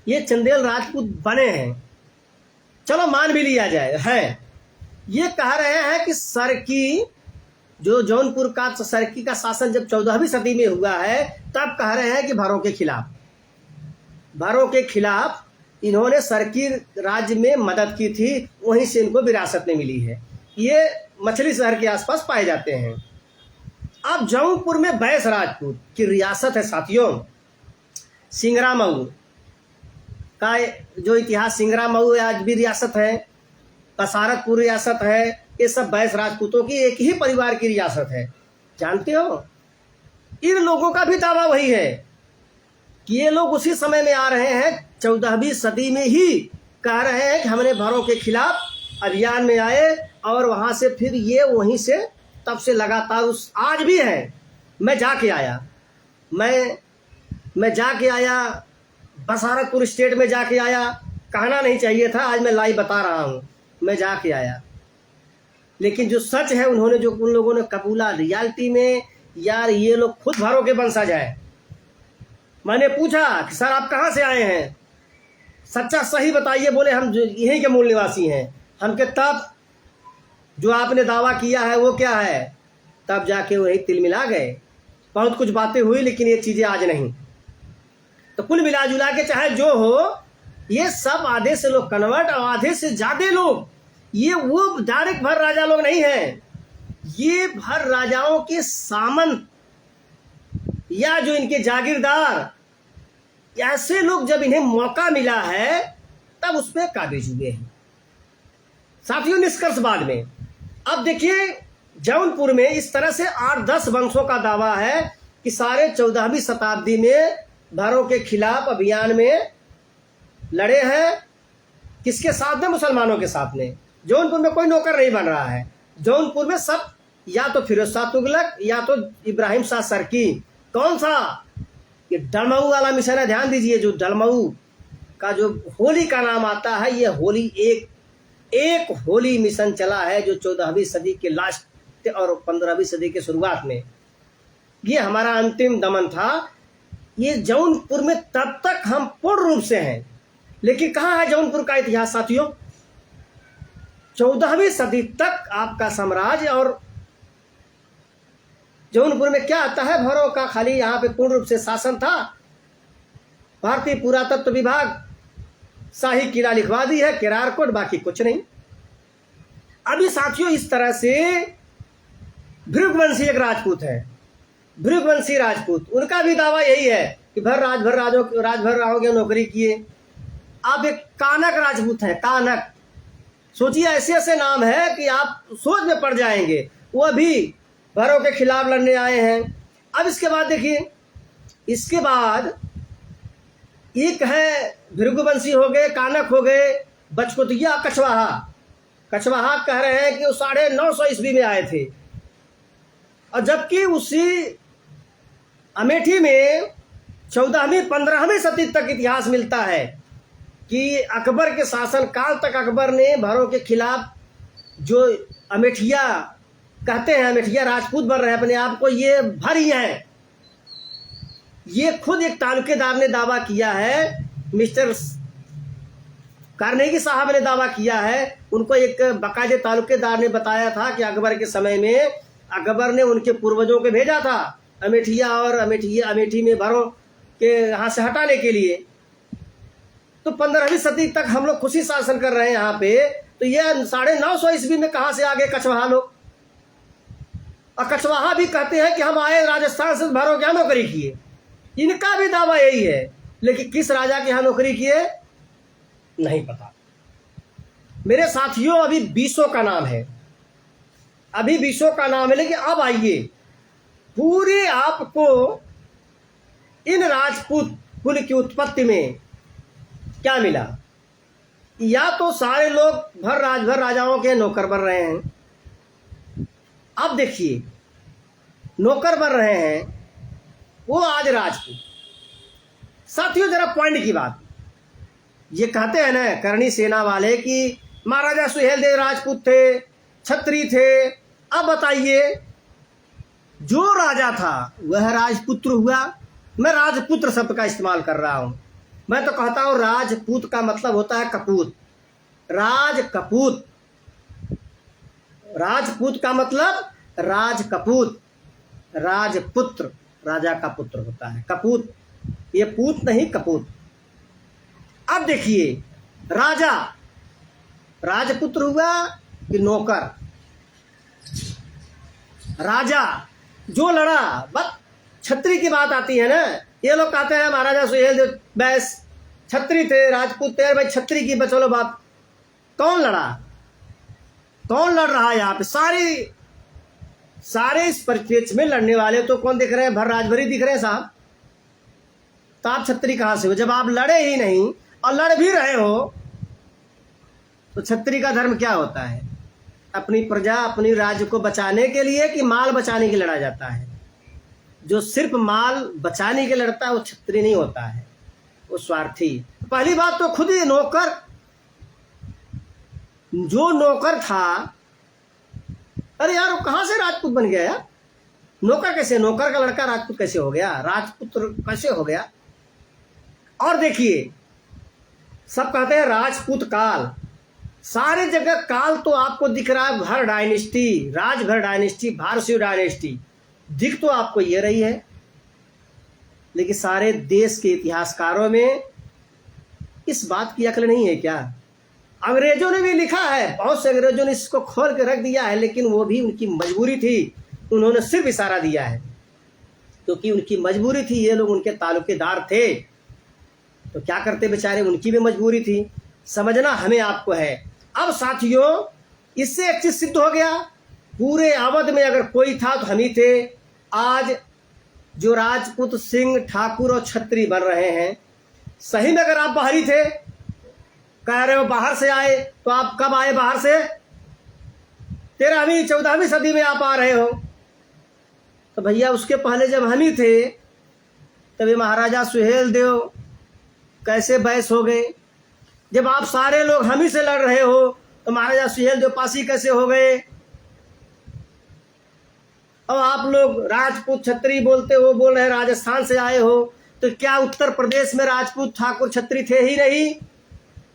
ये चंदेल राजपूत बने हैं, चलो मान भी लिया जाए है। ये कह रहे हैं कि सरकी, जो जौनपुर का सरकी का शासन जब 14वीं सदी में हुआ है, तब कह रहे हैं कि भारों के खिलाफ इन्होंने सरकी राज्य में मदद की थी, वहीं से इनको विरासत में मिली है। ये मछली शहर के आसपास पाए जाते हैं। अब जौनपुर में बैस राजपूत की रियासत है साथियों। सिंगरा मऊ का जो इतिहास, सिंगरा मऊ आज भी रियासत है, कसारतपुर रियासत है, ये सब बैस राजपूतों की एक ही परिवार की रियासत है। जानते हो, इन लोगों का भी दावा वही है कि ये लोग उसी समय में आ रहे हैं, 14वीं सदी में ही कह रहे हैं कि हमने भारों के खिलाफ अभियान में आए, और वहाँ से फिर ये वहीं से तब से लगातार उस आज भी है। मैं जाके आया बसारतपुर स्टेट में जाके आया, कहना नहीं चाहिए था, आज मैं लाइव बता रहा हूँ, मैं जाके आया। लेकिन जो सच है, उन्होंने जो उन लोगों ने कबूला रियलिटी में, यार ये लोग खुद भारों के वंशज हैं। मैंने पूछा कि सर आप कहाँ से आए हैं, सच्चा सही बताइए। बोले हम यहीं के मूल निवासी हैं। हम के तब जो आपने दावा किया है वो क्या है? तब जाके वही तिल मिला गए। बहुत कुछ बातें हुई, लेकिन ये चीज़ें आज नहीं। तो कुल मिला जुला के चाहे जो हो, ये सब आधे से लोग कन्वर्ट और आधे से ज़्यादा लोग, ये वो डायरेक्ट भर राजा लोग नहीं हैं, ये भर राजाओं के सामंत या जो इनके जागीरदार, ऐसे लोग जब इन्हें मौका मिला है तब उस पर काबिज हुए हैं साथियों। निष्कर्ष बाद में अब देखिए, जौनपुर में इस तरह से 8-10 वंशों का दावा है कि सारे 14वीं शताब्दी में भारों के खिलाफ अभियान में लड़े हैं। किसके साथ में? मुसलमानों के साथ में। जौनपुर में कोई नौकर नहीं बन रहा है। जौनपुर में सब या तो फिरोज शाह तुगलक या तो इब्राहिम शाह सरकी। कौन सा? ये डलमऊ वाला मिशन है। ध्यान दीजिए, जो डलमऊ का जो होली का नाम आता है, ये होली एक होली मिशन चला है जो 14वीं सदी के लास्ट और 15वीं सदी के शुरुआत में। ये हमारा अंतिम दमन था। ये जौनपुर में तब तक हम पूर्ण रूप से हैं, लेकिन कहाँ है जौनपुर का इतिहास साथियों? 14वीं सदी तक आपका साम्राज्य, और जौनपुर में क्या आता है? भरों का खाली यहाँ पे पूर्ण रूप से शासन था। भारतीय पुरातत्व विभाग शाही किला लिखवा दी है, केरार कोट, बाकी कुछ नहीं। अभी साथियों इस तरह से भृगवंशी एक राजपूत है, भृगवंशी राजपूत, उनका भी दावा यही है कि राजभर राहों के नौकरी किए। अब एक कानक राजपूत है, कानक। सोचिए, ऐसे ऐसे नाम है कि आप सोच में पड़ जाएंगे। वो भी भरों के खिलाफ लड़ने आए हैं। अब इसके बाद देखिए, इसके बाद एक है भृगुवंशी हो गए, कानक हो गए, बचकुतिया, कछवाहा कह रहे हैं कि वो 950 ईस्वी में आए थे। और जबकि उसी अमेठी में 14वीं 15वीं सदी तक इतिहास मिलता है कि अकबर के शासन काल तक अकबर ने भरों के खिलाफ, जो अमेठिया कहते हैं, अमेठिया राजपूत बन रहे हैं अपने आप को, ये भर ही हैं। ये खुद एक तालुकेदार ने दावा किया है, मिस्टर कार्नेगी साहब ने दावा किया है। उनको एक बाकायदे तालुकेदार ने बताया था कि अकबर के समय में अकबर ने उनके पूर्वजों को भेजा था अमेठिया और अमेठी में भरों के यहाँ से हटाने के लिए। तो 15वीं सदी तक हम लोग खुशी शासन कर रहे हैं यहाँ पे। तो ये 950 ईस्वी में कहाँ से आ गए कछवाहा लोग? और कछवाहा भी कहते हैं कि हम आए राजस्थान से, भरों के यहाँ नौकरी किए। इनका भी दावा यही है, लेकिन किस राजा के यहाँ नौकरी किए नहीं पता। मेरे साथियों अभी 20 का नाम है, अभी 20 का नाम है, लेकिन अब आइए पूरे आपको इन राजपूत कुल की उत्पत्ति में क्या मिला। या तो सारे लोग भर राजाओं के नौकर बन रहे हैं। अब देखिए नौकर बन रहे हैं वो आज राजपूत। साथियों जरा पॉइंट की बात, ये कहते हैं ना करणी सेना वाले कि महाराजा सुहेलदेव राजपूत थे, छत्री थे। अब बताइए जो राजा था वह राजपुत्र हुआ। मैं राजपुत्र शब्द का इस्तेमाल कर रहा हूं। मैं तो कहता हूं राजपूत का मतलब होता है कपूत, राजकपूत। राजपूत का मतलब राजकपूत, राजपुत्र राजा का पुत्र होता है। कपूत ये पूत नहीं, कपूत। अब देखिए राजा राजपुत्र हुआ कि नौकर। राजा जो लड़ा, बस छत्री की बात आती है ना। ये लोग कहते हैं महाराजा सुहेलदेव बैस छत्री थे, राजपूत थे। भाई छत्री की चलो बात, कौन लड़ा, कौन लड़ रहा है यहाँ पे? सारे इस परिप्रेक्ष्य में लड़ने वाले तो कौन दिख रहे हैं? भर राजभरी दिख रहे हैं साहब। तो आप छत्री कहां से हो जब आप लड़े ही नहीं और लड़ भी रहे हो? तो छत्री का धर्म क्या होता है? अपनी प्रजा अपनी राज्य को बचाने के लिए कि माल बचाने के लिए लड़ा जाता है? जो सिर्फ माल बचाने के लिए लड़ता है वो छत्री नहीं होता है, वो स्वार्थी। पहली बात तो खुद ही नौकर, जो नौकर था, अरे यार वो कहां से राजपूत बन गया यार? नौकर कैसे, नौकर का लड़का राजपूत कैसे हो गया, राजपुत्र कैसे हो गया? और देखिए सब कहते हैं राजपूत काल, सारे जगह काल तो आपको दिख रहा है भर डायनेस्टी, राजभर डायनेस्टी, भारतीय डायनेस्टी दिख तो आपको ये रही है। लेकिन सारे देश के इतिहासकारों में इस बात की अक्ल नहीं है क्या? अंग्रेजों ने भी लिखा है, बहुत से अंग्रेजों ने इसको खोल के रख दिया है, लेकिन वो भी उनकी मजबूरी थी, उन्होंने सिर्फ इशारा दिया है क्योंकि उनकी मजबूरी थी। ये लोग उनके ताल्लुकेदार थे तो क्या करते बेचारे, उनकी भी मजबूरी थी। समझना हमें आपको है। अब साथियों इससे एक चीज सिद्ध हो गया, पूरे अवध में अगर कोई था तो हम ही थे। आज जो राजपूत सिंह ठाकुर और छत्री बन रहे हैं, सही में अगर आप बाहरी थे, कह रहे हो बाहर से आए, तो आप कब आए बाहर से? 13वीं 14वीं सदी में आप आ रहे हो। तो भैया उसके पहले जब हम ही थे तभी महाराजा सुहेलदेव कैसे बैस हो गए? जब आप सारे लोग हम ही से लड़ रहे हो तो महाराजा सुहेलदेव पासी कैसे हो गए? अब आप लोग राजपूत छत्री बोलते हो, बोल रहे राजस्थान से आए हो, तो क्या उत्तर प्रदेश में राजपूत ठाकुर छत्री थे ही नहीं?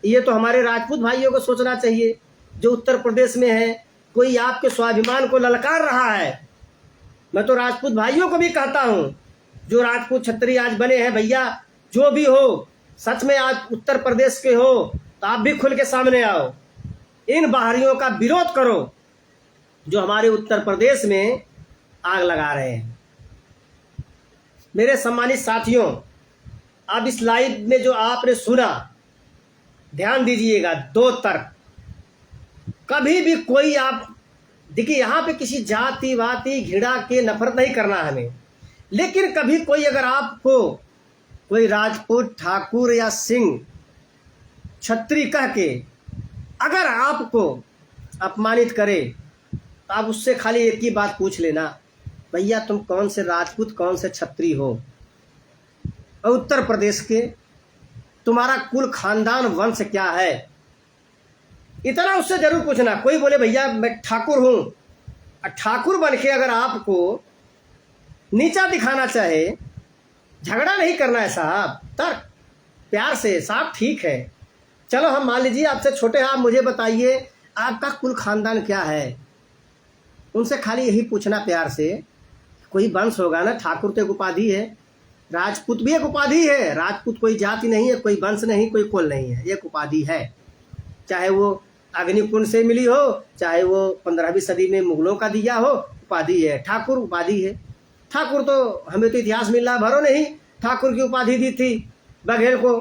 ये तो हमारे राजपूत भाइयों को सोचना चाहिए जो उत्तर प्रदेश में है। कोई आपके स्वाभिमान को ललकार रहा है। मैं तो राजपूत भाइयों को भी कहता हूं जो राजपूत छत्री आज बने हैं, भैया जो भी हो, सच में आज उत्तर प्रदेश के हो तो आप भी खुल के सामने आओ, इन बाहरियों का विरोध करो जो हमारे उत्तर प्रदेश में आग लगा रहे हैं। मेरे सम्मानित साथियों, अब इस लाइव में जो आपने सुना, ध्यान दीजिएगा, 2 तर्क। कभी भी कोई आप देखिए, यहाँ पे किसी जाति वाति घृणा के नफरत नहीं करना हमें, लेकिन कभी कोई अगर आपको कोई राजपूत ठाकुर या सिंह छत्री कह के अगर आपको अपमानित करे तो आप उससे खाली एक ही बात पूछ लेना, भैया तुम कौन से राजपूत कौन से छत्री हो? और उत्तर प्रदेश के तुम्हारा कुल खानदान वंश क्या है? इतना उससे जरूर पूछना। कोई बोले भैया मैं ठाकुर हूं, ठाकुर बन के अगर आपको नीचा दिखाना चाहे, झगड़ा नहीं करना है साहब, तर्क प्यार से, साहब ठीक है, चलो हम मान लीजिए आपसे छोटे हैं, आप मुझे बताइए आपका कुल खानदान क्या है? उनसे खाली यही पूछना प्यार से। कोई वंश होगा ना, ठाकुर तो एक उपाधि है, राजपूत भी एक उपाधि है। राजपूत कोई जाति नहीं है, कोई वंश नहीं, कोई कुल नहीं है, एक उपाधि है। चाहे वो अग्निकुंड से मिली हो, चाहे वो 15वीं सदी में मुगलों का दिया हो, उपाधि है। ठाकुर उपाधि है। ठाकुर तो हमें तो इतिहास मिल रहा भरो नहीं, ठाकुर की उपाधि दी थी बघेल को।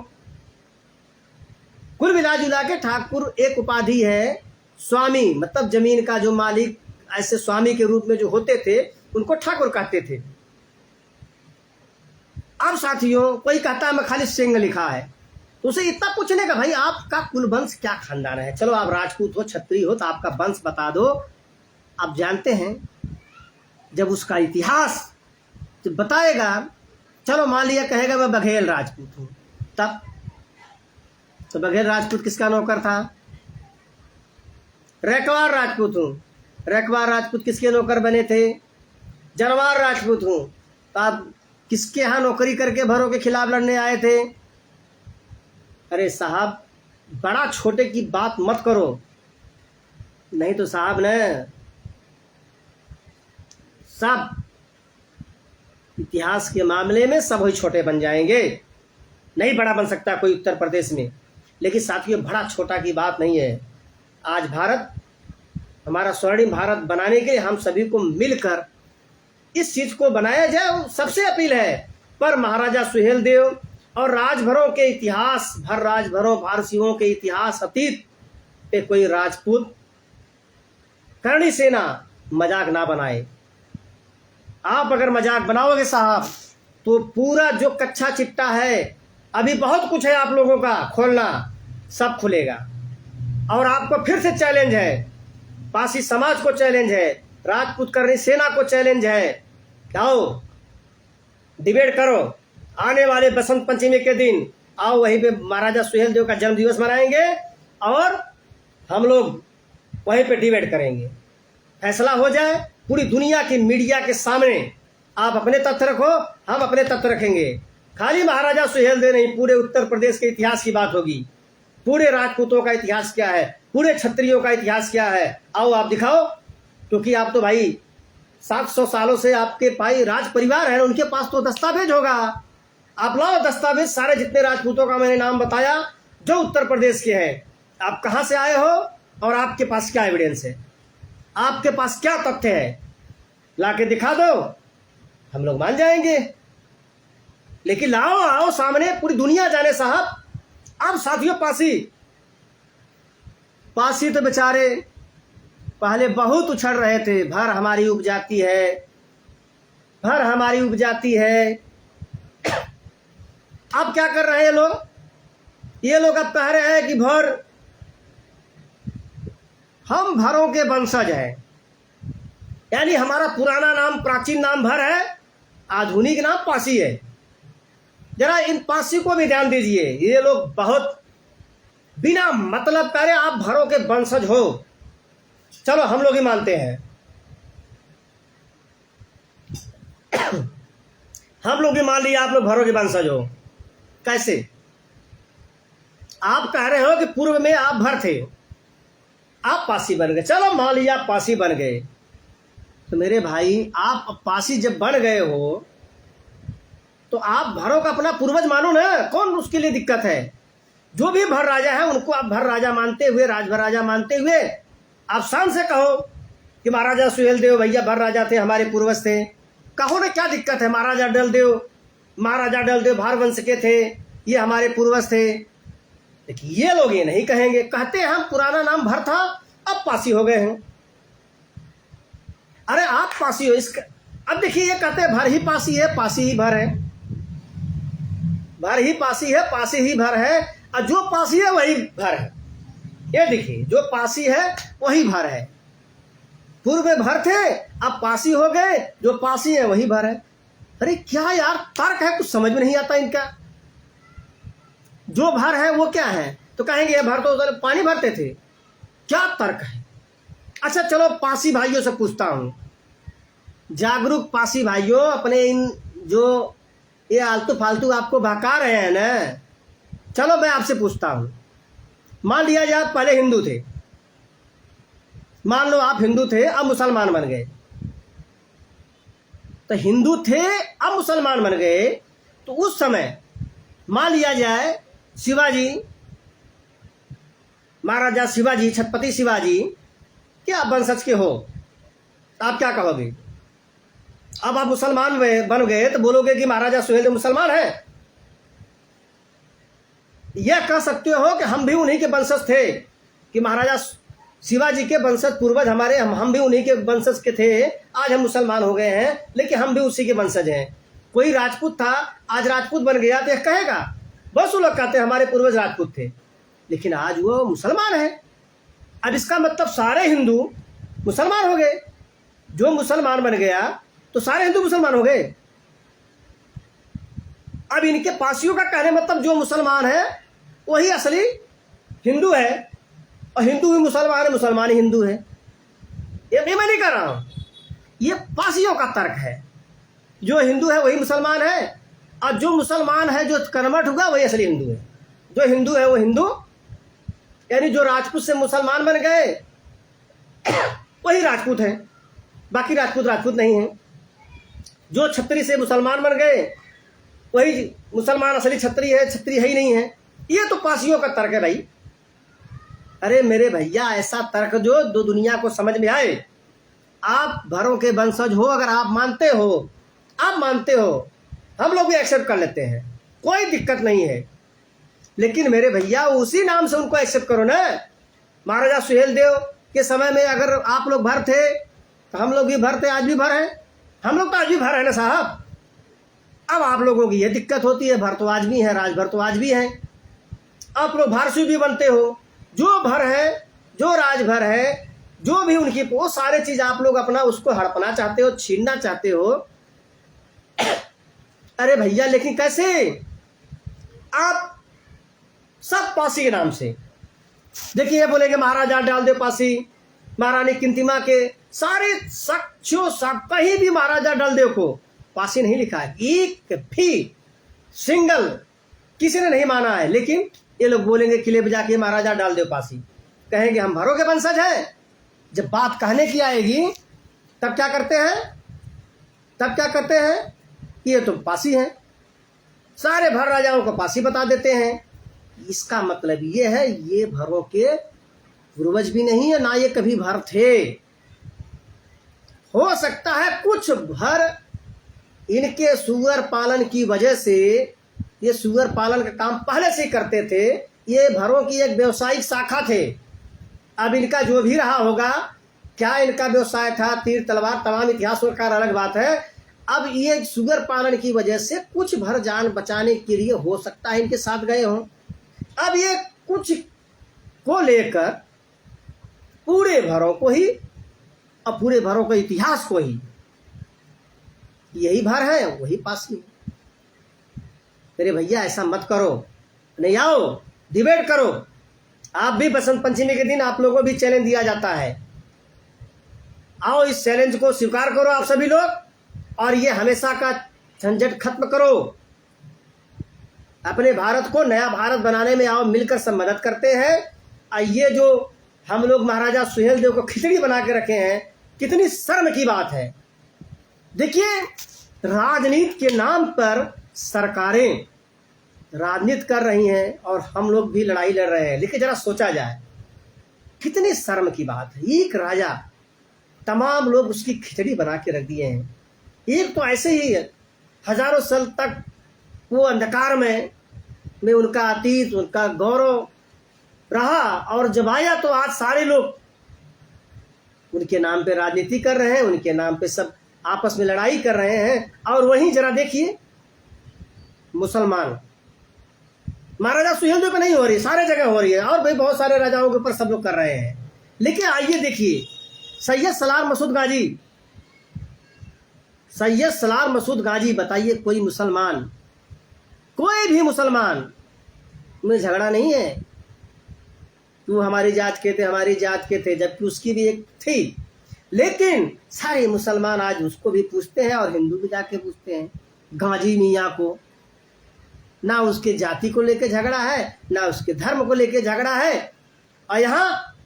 कुल मिला जुला के ठाकुर एक उपाधि है, स्वामी मतलब जमीन का जो मालिक, ऐसे स्वामी के रूप में जो होते थे उनको ठाकुर कहते थे। अब साथियों कोई कहता है मैं खाली सिंह लिखा है, तो उसे इतना पूछने का भाई आपका कुल वंश क्या खानदान है, चलो आप राजपूत हो क्षत्रिय हो तो आपका वंश बता दो। आप जानते हैं जब उसका इतिहास जब बताएगा, चलो मान लिया कहेगा मैं बघेल राजपूत हूँ, तब तो बघेल राजपूत किसका नौकर था? रैकवार राजपूत हूँ, रैकवार राजपूत किसके नौकर बने थे? जनवार राजपूत हूँ, तो आप किसके यहाँ नौकरी करके भरों के खिलाफ लड़ने आए थे? अरे साहब बड़ा छोटे की बात मत करो, नहीं तो साहब ने सब इतिहास के मामले में सब ही छोटे बन जाएंगे। नहीं बड़ा बन सकता कोई उत्तर प्रदेश में, लेकिन साथियों बड़ा छोटा की बात नहीं है। आज भारत हमारा स्वर्णिम भारत बनाने के लिए हम सभी को मिलकर इस चीज को बनाया जाए, सबसे अपील है। पर महाराजा सुहेलदेव और राजभरों के इतिहास भर, राजभरों फारसियों के इतिहास अतीत पे कोई राजपूत करणी सेना मजाक ना बनाए। आप अगर मजाक बनाओगे साहब तो पूरा जो कच्चा चिट्टा है, अभी बहुत कुछ है आप लोगों का खोलना, सब खुलेगा। और आपको फिर से चैलेंज है, पासी समाज को चैलेंज है, राजपूत करणी सेना को चैलेंज है, आओ डिबेट करो, आने वाले बसंत पंचमी के दिन आओ, वहीं पे महाराजा सुहेलदेव का जन्म दिवस मनाएंगे और हम लोग वहीं पे डिबेट करेंगे, फैसला हो जाए। पूरी दुनिया की मीडिया के सामने आप अपने तथ्य रखो, हम अपने तथ्य रखेंगे। खाली महाराजा सुहेलदेव नहीं, पूरे उत्तर प्रदेश के इतिहास की बात होगी, पूरे राजपूतों का इतिहास क्या है, पूरे क्षत्रियों का इतिहास क्या है, आओ आप दिखाओ। क्योंकि आप तो भाई 700 सालों से आपके भाई राज परिवार है, उनके पास तो दस्तावेज होगा। आप लाओ दस्तावेज, सारे जितने राजपूतों का मैंने नाम बताया जो उत्तर प्रदेश के हैं, आप कहाँ से आए हो और आपके पास क्या एविडेंस है, आपके पास क्या तथ्य है, लाके दिखा दो, हम लोग मान जाएंगे। लेकिन लाओ आओ सामने, पूरी दुनिया जाने साहब। अब साथियों पासी तो बेचारे पहले बहुत उछल रहे थे, भर हमारी उपजाति है, भर हमारी उपजाति है। अब क्या कर रहे हैं लोग? ये लोग अब कह रहे हैं कि भर हम भरों के वंशज हैं, यानी हमारा पुराना नाम प्राचीन नाम भर है, आधुनिक नाम पासी है। जरा इन पासी को भी ध्यान दीजिए, ये लोग बहुत बिना मतलब करे आप भरों के वंशज हो, चलो हम लोग ही मानते हैं, हम लोग ही मान लिया आप लोग भरों के वंशज हो। कैसे? आप कह रहे हो कि पूर्व में आप भर थे, आप पासी बन गए, चलो मान लिया आप पासी बन गए, तो मेरे भाई आप पासी जब बन गए हो तो आप भरों का अपना पूर्वज मानो ना, कौन उसके लिए दिक्कत है? जो भी भर राजा है उनको आप भर राजा मानते हुए, राजभर राजा मानते हुए आप शान से कहो कि महाराजा सुहेलदेव भैया भर राजा थे, हमारे पूर्वज थे, कहो ना, क्या दिक्कत है? महाराजा डलदेव भार वंश के थे, ये हमारे पूर्वज थे। लेकिन ये लोग ये नहीं कहेंगे, कहते हैं हम पुराना नाम भर था, अब पासी हो गए हैं। अरे आप पासी हो, इसका अब देखिए ये कहते हैं भर ही पासी है, पासी ही भर है, भर ही पासी है, पासी ही भर है, और जो पासी है वही भर है। ये देखिए जो पासी है वही भर है, पूर्व में भर थे अब पासी हो गए, जो पासी है वही भर है। अरे क्या यार तर्क है, कुछ समझ में नहीं आता इनका। जो भर है वो क्या है, तो कहेंगे ये भर तो पानी भरते थे, क्या तर्क है? अच्छा चलो पासी भाइयों से पूछता हूं, जागरूक पासी भाइयों, अपने इन जो ये आलतू फालतू आपको बहका रहे हैं ना, चलो मैं आपसे पूछता हूं, मान लिया जाए आप पहले हिंदू थे, मान लो आप हिंदू थे अब मुसलमान बन गए, तो हिंदू थे अब मुसलमान बन गए, तो उस समय मान लिया जाए शिवाजी, महाराजा शिवाजी, छत्रपति शिवाजी के आप वंशज के हो, आप क्या कहोगे? अब आप मुसलमान बन गए तो बोलोगे कि महाराजा सुहेलदेव मुसलमान है? यह कह सकते हो कि हम भी उन्हीं के वंशज थे, कि महाराजा शिवाजी के वंशज पूर्वज हमारे, हम भी उन्हीं के वंशज के थे। आज हम मुसलमान हो गए हैं, लेकिन हम भी उसी के वंशज हैं। कोई राजपूत था, आज राजपूत बन गया तो यह कहेगा, बहुत से लोग कहते हैं हमारे पूर्वज राजपूत थे, लेकिन आज वो मुसलमान है। अब इसका मतलब सारे हिंदू मुसलमान हो गए। जो मुसलमान बन गया तो सारे हिंदू मुसलमान हो गए। अब इनके पासियों का कहने मतलब जो मुसलमान है वही असली हिंदू है, और हिंदू ही मुसलमान है, मुसलमान ही हिंदू है। ये मैं नहीं कर रहा हूं, ये पासियों का तर्क है। जो हिंदू है वही मुसलमान है, और जो मुसलमान है, जो कन्वर्ट हुआ, वही असली हिंदू है। जो हिंदू है वो हिंदू, यानी जो राजपूत से मुसलमान बन गए वही राजपूत हैं, बाकी राजपूत राजपूत नहीं हैं। जो छत्री से मुसलमान बन गए वही मुसलमान असली छत्री है, छत्री है ही नहीं है। ये तो पासियों का तर्क है भाई। अरे मेरे भैया, ऐसा तर्क जो दो दुनिया को समझ में आए। आप भरों के वंशज हो, अगर आप मानते हो, हम लोग भी एक्सेप्ट कर लेते हैं, कोई दिक्कत नहीं है। लेकिन मेरे भैया उसी नाम से उनको एक्सेप्ट करो ना। महाराजा सुहेलदेव के समय में अगर आप लोग भर थे तो हम लोग भी भर थे, आज भी भर हैं। हम लोग तो आज भी भर है ना साहब। अब आप लोगों की ये दिक्कत होती है, भर तो आज भी है, राजभर तो आज भी है। आप लोग भारसू भी बनते हो, जो भर है, जो राजभर है, जो भी उनकी, वो सारे चीज आप लोग अपना उसको हड़पना चाहते हो, छीनना चाहते हो। अरे भैया, लेकिन कैसे? आप सब पासी के नाम से देखिए, ये बोलेंगे महाराजा डाल दे पासी, महारानी किंतिमा के सारे साक्ष्यों सब कहीं भी महाराजा डालदेव को पासी नहीं लिखा है, एक भी सिंगल किसी ने नहीं माना है। लेकिन ये लोग बोलेंगे किले बजा के महाराजा डालदेव पासी, कहेंगे हम भरों के वंशज हैं। जब बात कहने की आएगी तब क्या करते हैं? ये तो पासी हैं, सारे भर राजाओं को पासी बता देते हैं। इसका मतलब ये है, ये भरों के पूर्वज भी नहीं है, ना ये कभी भर थे। हो सकता है कुछ भर इनके सुअर पालन की वजह से, ये सुअर पालन का काम पहले से ही करते थे, ये भरों की एक व्यवसायिक शाखा थे। अब इनका जो भी रहा होगा, क्या इनका व्यवसाय था, तीर तलवार, तमाम इतिहासकार अलग बात है। अब ये सुअर पालन की वजह से कुछ भर जान बचाने के लिए हो सकता है इनके साथ गए हों। अब ये कुछ को लेकर पूरे भरों को ही, और पूरे भरों के इतिहास को ही, यही भर है वही पासी। मेरे भैया ऐसा मत करो, नहीं आओ डिबेट करो। आप भी बसंत पंचमी के दिन आप लोगों को भी चैलेंज दिया जाता है, आओ इस चैलेंज को स्वीकार करो आप सभी लोग, और ये हमेशा का झंझट खत्म करो। अपने भारत को नया भारत बनाने में आओ, मिलकर सब मदद करते हैं। और ये जो हम लोग महाराजा सुहेलदेव को खिचड़ी बना के रखे हैं, कितनी शर्म की बात है। देखिए, राजनीति के नाम पर सरकारें राजनीति कर रही हैं और हम लोग भी लड़ाई लड़ रहे हैं। लेकिन जरा सोचा जाए, कितनी शर्म की बात है। एक राजा, तमाम लोग उसकी खिचड़ी बना के रख दिए हैं। एक तो ऐसे ही हजारों साल तक वो अंधकार में उनका अतीत, उनका गौरव रहा, और जब आया तो आज सारे लोग उनके नाम पे राजनीति कर रहे हैं, उनके नाम पे सब आपस में लड़ाई कर रहे हैं। और वहीं जरा देखिए, मुसलमान महाराजा सुहेलदेव पे नहीं हो रही, सारे जगह हो रही है, और भाई बहुत सारे राजाओं के ऊपर सब लोग कर रहे हैं। लेकिन आइए देखिए, सैयद सलार मसूद गाजी, बताइए कोई मुसलमान, कोई भी मुसलमान में झगड़ा नहीं है, तू हमारी जात के थे, हमारी जात के थे, जबकि उसकी भी एक थी। लेकिन सारे मुसलमान आज उसको भी पूछते हैं, और हिंदू भी जाके पूछते हैं गाजी मियाँ को। ना उसके जाति को लेके झगड़ा है, ना उसके धर्म को लेके झगड़ा है। और यहाँ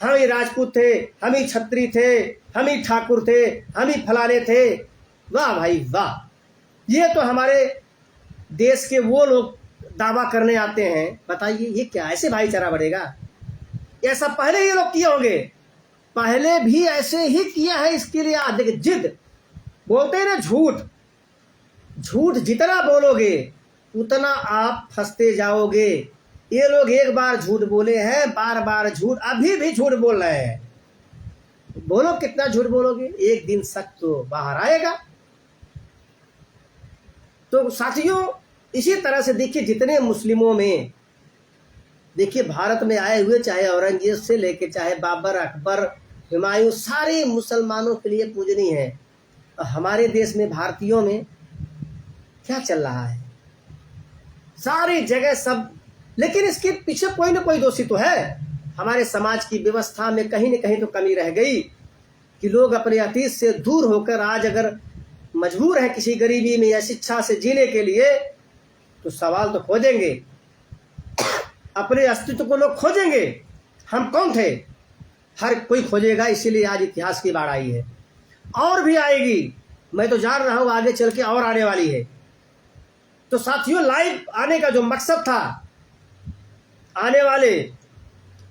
हम ही राजपूत थे, हम ही छत्री थे, हम ही ठाकुर थे, हम ही फलाने थे। वाह भाई वाह, ये तो हमारे देश के वो लोग दावा करने आते हैं। बताइए ये क्या, ऐसे भाईचारा बढ़ेगा? ऐसा पहले ये लोग किए होंगे, पहले भी ऐसे ही किया है। इसके लिए आप देखिए, जिद बोलते हैं ना, झूठ जितना बोलोगे उतना आप फंसते जाओगे। ये लोग एक बार झूठ बोले हैं, बार बार झूठ, अभी भी झूठ बोल रहे हैं। बोलो कितना झूठ बोलोगे, एक दिन सच तो बाहर आएगा। तो साथियों, इसी तरह से देखिए जितने मुस्लिमों में, देखिए भारत में आए हुए, चाहे औरंगजेब से लेके चाहे बाबर, अकबर, हुमायूं, सारे मुसलमानों के लिए पूजनीय है। और हमारे देश में, भारतीयों में क्या चल रहा है? सारी जगह सब, लेकिन इसके पीछे कोई ना कोई दोषी तो है। हमारे समाज की व्यवस्था में कहीं न कहीं तो कमी रह गई कि लोग अपने अतीत से दूर होकर आज अगर मजबूर है किसी गरीबी में या शिक्षा से जीने के लिए, तो सवाल तो खोजेंगे, अपने अस्तित्व को लोग खोजेंगे। हम कौन थे? हर कोई खोजेगा। इसीलिए आज इतिहास की बाढ़ आई है, और भी आएगी। मैं तो जान रहा हूं आगे चल के और आने वाली है। तो साथियों, लाइव आने का जो मकसद था, आने वाले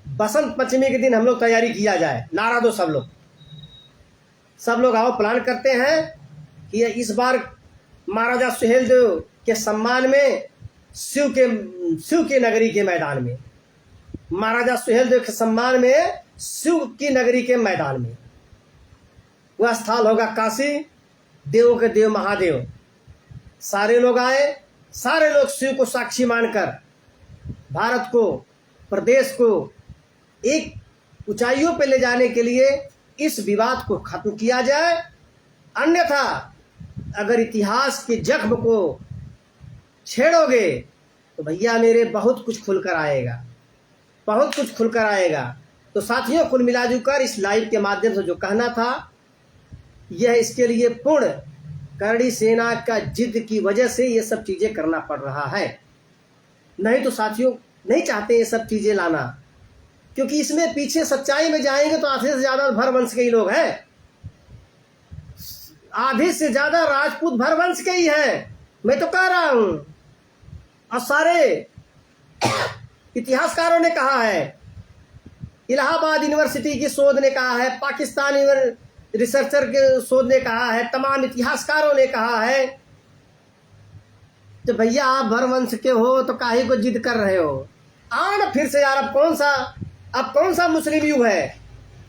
बसंत पंचमी के दिन हम लोग तैयारी किया जाए, नारा दो सब लोग आओ, प्लान करते हैं कि इस बार महाराजा सुहेलदेव के सम्मान में शिव की नगरी के मैदान में, महाराजा सुहेलदेव के सम्मान में शिव की नगरी के मैदान में, वह स्थल होगा काशी, देवों के देव महादेव। सारे लोग आए, सारे लोग शिव को साक्षी मानकर भारत को, प्रदेश को एक ऊंचाइयों पर ले जाने के लिए इस विवाद को खत्म किया जाए। अन्यथा अगर इतिहास के जख्म को छेड़ोगे तो भैया मेरे बहुत कुछ खुलकर आएगा, बहुत कुछ खुलकर आएगा। तो साथियों, कुल मिलाजुकर इस लाइव के माध्यम से जो कहना था, यह इसके लिए पूर्ण करड़ी सेना का जिद की वजह से ये सब चीज़ें करना पड़ रहा है। नहीं तो साथियों नहीं चाहते ये सब चीज़ें लाना, क्योंकि इसमें पीछे सच्चाई में जाएंगे तो आधे से ज़्यादा भरवंश के ही लोग हैं, आधे से ज़्यादा राजपूत भरवंश के ही हैं। मैं तो कह रहा हूँ, और सारे इतिहासकारों ने कहा है, इलाहाबाद यूनिवर्सिटी की शोध ने कहा है, पाकिस्तानी रिसर्चर के शोध ने कहा है, तमाम इतिहासकारों ने कहा है। तो भैया आप भरवंश के हो तो काहे को जिद कर रहे हो? आओ ना फिर से यार, अब कौन सा मुस्लिम युग है?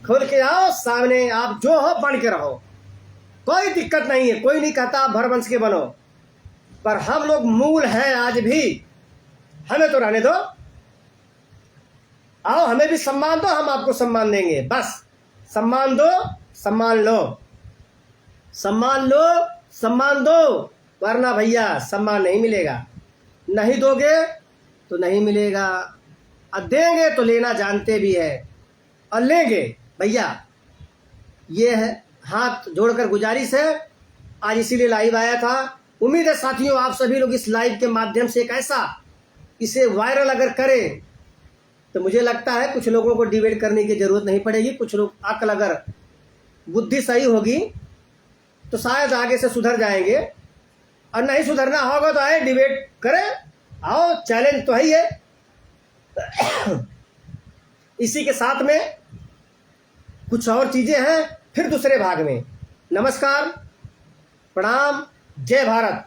खोल के आओ सामने, आप जो हो बन के रहो, कोई दिक्कत नहीं है। कोई नहीं कहता आप भरवंश के बनो, पर हम लोग मूल हैं आज भी, हमें तो रहने दो। आओ, हमें भी सम्मान दो, हम आपको सम्मान देंगे। बस सम्मान दो, सम्मान लो, सम्मान लो, सम्मान दो, वरना भैया सम्मान नहीं मिलेगा। नहीं दोगे तो नहीं मिलेगा, और देंगे तो लेना जानते भी है, और लेंगे भैया। ये है, हाथ जोड़कर गुजारिश है। आज इसीलिए लाइव आया था। उम्मीद है साथियों आप सभी लोग इस लाइव के माध्यम से एक ऐसा, इसे वायरल अगर करें तो मुझे लगता है कुछ लोगों को डिबेट करने की जरूरत नहीं पड़ेगी। कुछ लोग अकल, अगर बुद्धि सही होगी तो शायद आगे से सुधर जाएंगे, और नहीं सुधरना होगा तो आए डिबेट करें। आओ, चैलेंज तो है ही है। इसी के साथ में कुछ और चीजें हैं फिर दूसरे भाग में। नमस्कार, प्रणाम, जय भारत।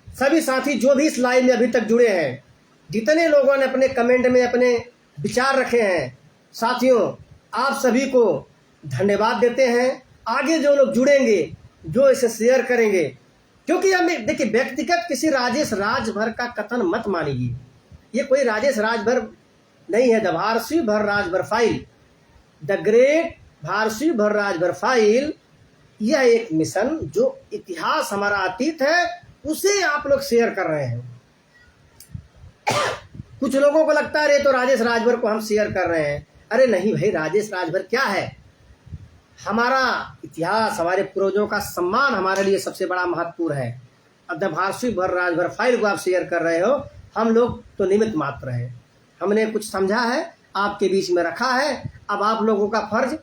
सभी साथी जो भी इस लाइव में अभी तक जुड़े हैं, जितने लोगों ने अपने कमेंट में अपने विचार रखे हैं, साथियों आप सभी को धन्यवाद देते हैं। आगे जो लोग जुड़ेंगे, जो इसे शेयर करेंगे, क्योंकि हमें देखिए, व्यक्तिगत किसी राजेश राजभर का कथन मत मानिए। ये कोई राजेश राजभर नहीं है। द भारसी भर राजभर फाइल, द ग्रेट भारसी भर राजभर फाइल, यह एक मिशन जो इतिहास हमारा अतीत है उसे आप लोग शेयर कर रहे हैं। कुछ लोगों को लगता है अरे तो राजेश राजभर को हम शेयर कर रहे हैं। अरे नहीं भाई, राजेश राजभर क्या है? हमारा इतिहास, हमारे पूर्वजों का सम्मान हमारे लिए सबसे बड़ा महत्वपूर्ण है। अब द भारसी भर राजभर फाइल को आप शेयर कर रहे हो, हम लोग तो निमित्त मात्र हैं। हमने कुछ समझा है, आपके बीच में रखा है। अब आप लोगों का फर्ज,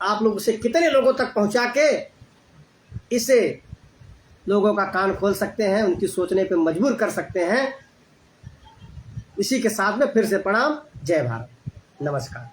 आप लोग उसे कितने लोगों तक पहुंचा के इसे लोगों का कान खोल सकते हैं, उनकी सोचने पे मजबूर कर सकते हैं। इसी के साथ में फिर से प्रणाम, जय भारत, नमस्कार।